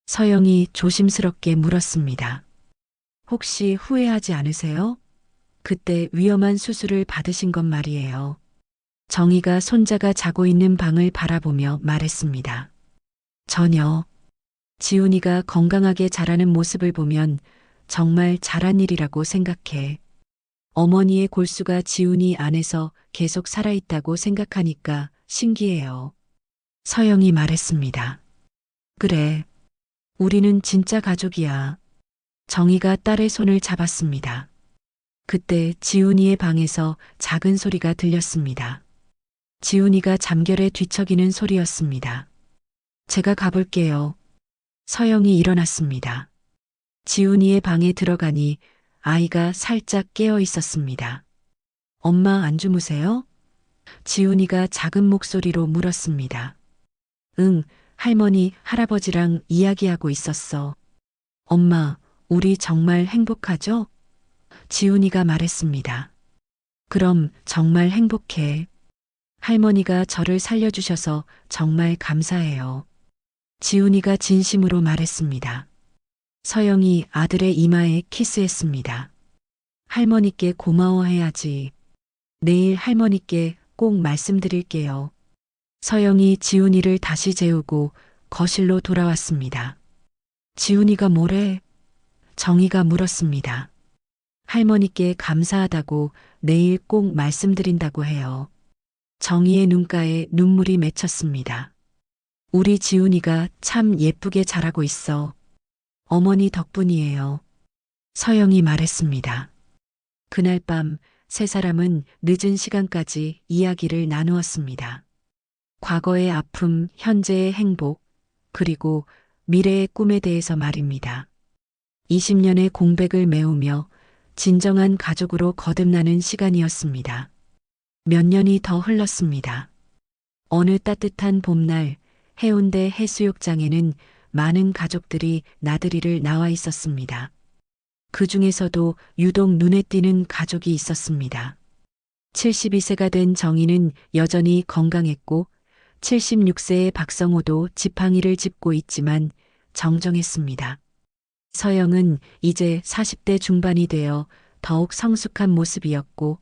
서영이 조심스럽게 물었습니다. 혹시 후회하지 않으세요? 그때 위험한 수술을 받으신 것 말이에요. 정희가 손자가 자고 있는 방을 바라보며 말했습니다. 전혀. 지훈이가 건강하게 자라는 모습을 보면 정말 잘한 일이라고 생각해. 어머니의 골수가 지훈이 안에서 계속 살아있다고 생각하니까 신기해요. 서영이 말했습니다. 그래. 우리는 진짜 가족이야. 정희가 딸의 손을 잡았습니다. 그때 지훈이의 방에서 작은 소리가 들렸습니다. 지훈이가 잠결에 뒤척이는 소리였습니다. 제가 가볼게요. 서영이 일어났습니다. 지훈이의 방에 들어가니 아이가 살짝 깨어 있었습니다. 엄마 안 주무세요? 지훈이가 작은 목소리로 물었습니다. 응, 할머니, 할아버지랑 이야기하고 있었어. 엄마, 우리 정말 행복하죠? 지훈이가 말했습니다. 그럼 정말 행복해. 할머니가 저를 살려주셔서 정말 감사해요. 지훈이가 진심으로 말했습니다. 서영이 아들의 이마에 키스했습니다. 할머니께 고마워해야지. 내일 할머니께 꼭 말씀드릴게요. 서영이 지훈이를 다시 재우고 거실로 돌아왔습니다. 지훈이가 뭐래? 정희가 물었습니다. 할머니께 감사하다고 내일 꼭 말씀드린다고 해요. 정희의 눈가에 눈물이 맺혔습니다. 우리 지훈이가 참 예쁘게 자라고 있어. 어머니 덕분이에요. 서영이 말했습니다. 그날 밤 세 사람은 늦은 시간까지 이야기를 나누었습니다. 과거의 아픔, 현재의 행복, 그리고 미래의 꿈에 대해서 말입니다. 20년의 공백을 메우며 진정한 가족으로 거듭나는 시간이었습니다. 몇 년이 더 흘렀습니다. 어느 따뜻한 봄날 해운대 해수욕장에는 많은 가족들이 나들이를 나와 있었습니다. 그 중에서도 유독 눈에 띄는 가족이 있었습니다. 72세가 된 정희는 여전히 건강했고 76세의 박성호도 지팡이를 짚고 있지만 정정했습니다. 서영은 이제 40대 중반이 되어 더욱 성숙한 모습이었고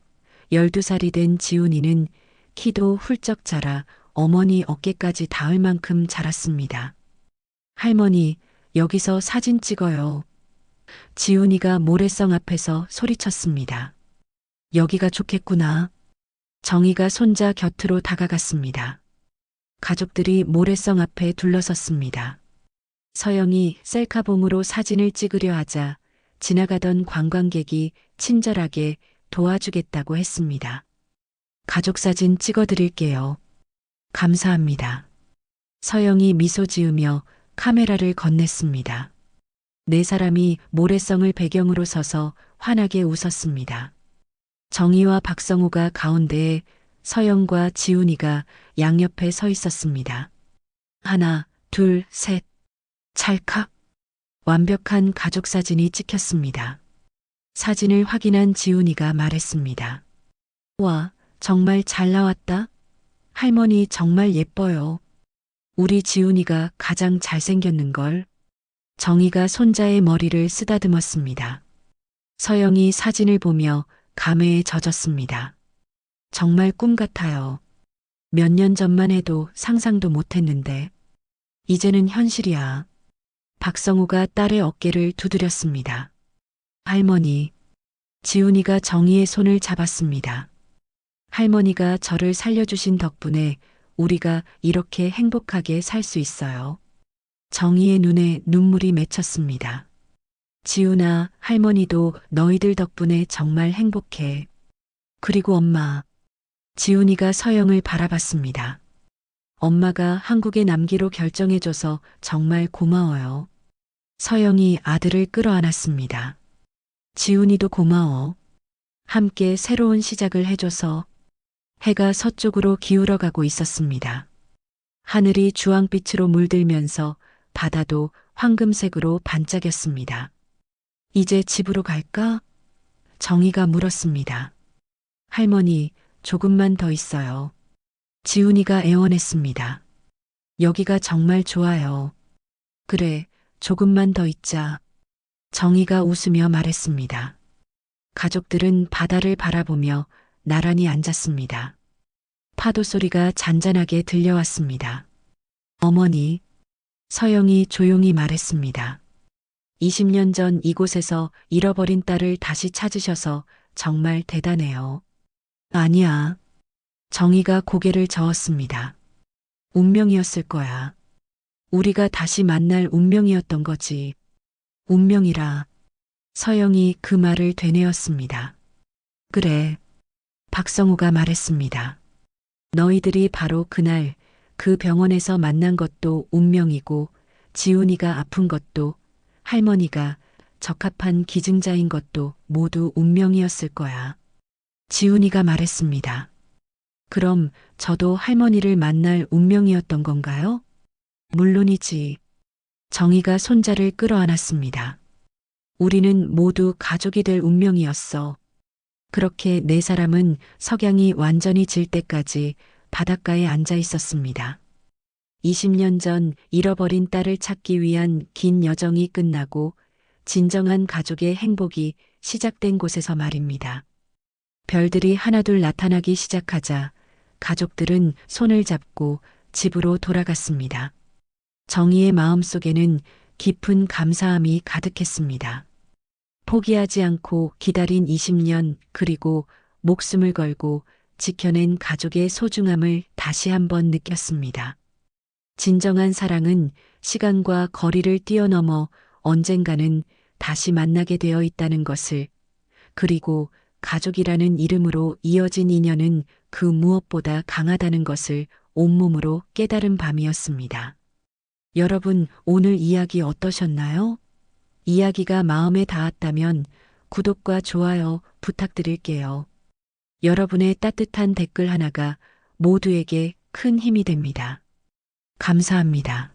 12살이 된 지훈이는 키도 훌쩍 자라 어머니 어깨까지 닿을 만큼 자랐습니다. 할머니, 여기서 사진 찍어요. 지훈이가 모래성 앞에서 소리쳤습니다. 여기가 좋겠구나. 정희가 손자 곁으로 다가갔습니다. 가족들이 모래성 앞에 둘러섰습니다. 서영이 셀카봉으로 사진을 찍으려 하자 지나가던 관광객이 친절하게 도와주겠다고 했습니다. 가족 사진 찍어드릴게요. 감사합니다. 서영이 미소 지으며 카메라를 건넸습니다. 네 사람이 모래성을 배경으로 서서 환하게 웃었습니다. 정희와 박성호가 가운데에 서영과 지훈이가 양옆에 서 있었습니다. 하나, 둘, 셋. 찰칵. 완벽한 가족 사진이 찍혔습니다. 사진을 확인한 지훈이가 말했습니다. 와, 정말 잘 나왔다. 할머니 정말 예뻐요. 우리 지훈이가 가장 잘생겼는걸. 정희가 손자의 머리를 쓰다듬었습니다. 서영이 사진을 보며 감회에 젖었습니다. 정말 꿈 같아요. 몇 년 전만 해도 상상도 못했는데 이제는 현실이야. 박성우가 딸의 어깨를 두드렸습니다. 할머니, 지훈이가 정희의 손을 잡았습니다. 할머니가 저를 살려주신 덕분에 우리가 이렇게 행복하게 살 수 있어요. 정희의 눈에 눈물이 맺혔습니다. 지훈아, 할머니도 너희들 덕분에 정말 행복해. 그리고 엄마. 지훈이가 서영을 바라봤습니다. 엄마가 한국에 남기로 결정해줘서 정말 고마워요. 서영이 아들을 끌어안았습니다. 지훈이도 고마워. 함께 새로운 시작을 해줘서. 해가 서쪽으로 기울어가고 있었습니다. 하늘이 주황빛으로 물들면서 바다도 황금색으로 반짝였습니다. 이제 집으로 갈까? 정희가 물었습니다. 할머니, 조금만 더 있어요. 지훈이가 애원했습니다. 여기가 정말 좋아요. 그래, 조금만 더 있자. 정희가 웃으며 말했습니다. 가족들은 바다를 바라보며 나란히 앉았습니다. 파도 소리가 잔잔하게 들려왔습니다. 어머니, 서영이 조용히 말했습니다. 20년 전 이곳에서 잃어버린 딸을 다시 찾으셔서 정말 대단해요. 아니야. 정희가 고개를 저었습니다. 운명이었을 거야. 우리가 다시 만날 운명이었던 거지. 운명이라. 서영이 그 말을 되뇌었습니다. 그래. 박성우가 말했습니다. 너희들이 바로 그날 그 병원에서 만난 것도 운명이고 지훈이가 아픈 것도 할머니가 적합한 기증자인 것도 모두 운명이었을 거야. 지훈이가 말했습니다. 그럼 저도 할머니를 만날 운명이었던 건가요? 물론이지. 정희가 손자를 끌어안았습니다. 우리는 모두 가족이 될 운명이었어. 그렇게 네 사람은 석양이 완전히 질 때까지 바닷가에 앉아 있었습니다. 20년 전 잃어버린 딸을 찾기 위한 긴 여정이 끝나고 진정한 가족의 행복이 시작된 곳에서 말입니다. 별들이 하나둘 나타나기 시작하자 가족들은 손을 잡고 집으로 돌아갔습니다. 정희의 마음속에는 깊은 감사함이 가득했습니다. 포기하지 않고 기다린 20년 그리고 목숨을 걸고 지켜낸 가족의 소중함을 다시 한번 느꼈습니다. 진정한 사랑은 시간과 거리를 뛰어넘어 언젠가는 다시 만나게 되어 있다는 것을, 그리고 가족이라는 이름으로 이어진 인연은 그 무엇보다 강하다는 것을 온몸으로 깨달은 밤이었습니다. 여러분, 오늘 이야기 어떠셨나요? 이야기가 마음에 닿았다면 구독과 좋아요 부탁드릴게요. 여러분의 따뜻한 댓글 하나가 모두에게 큰 힘이 됩니다. 감사합니다.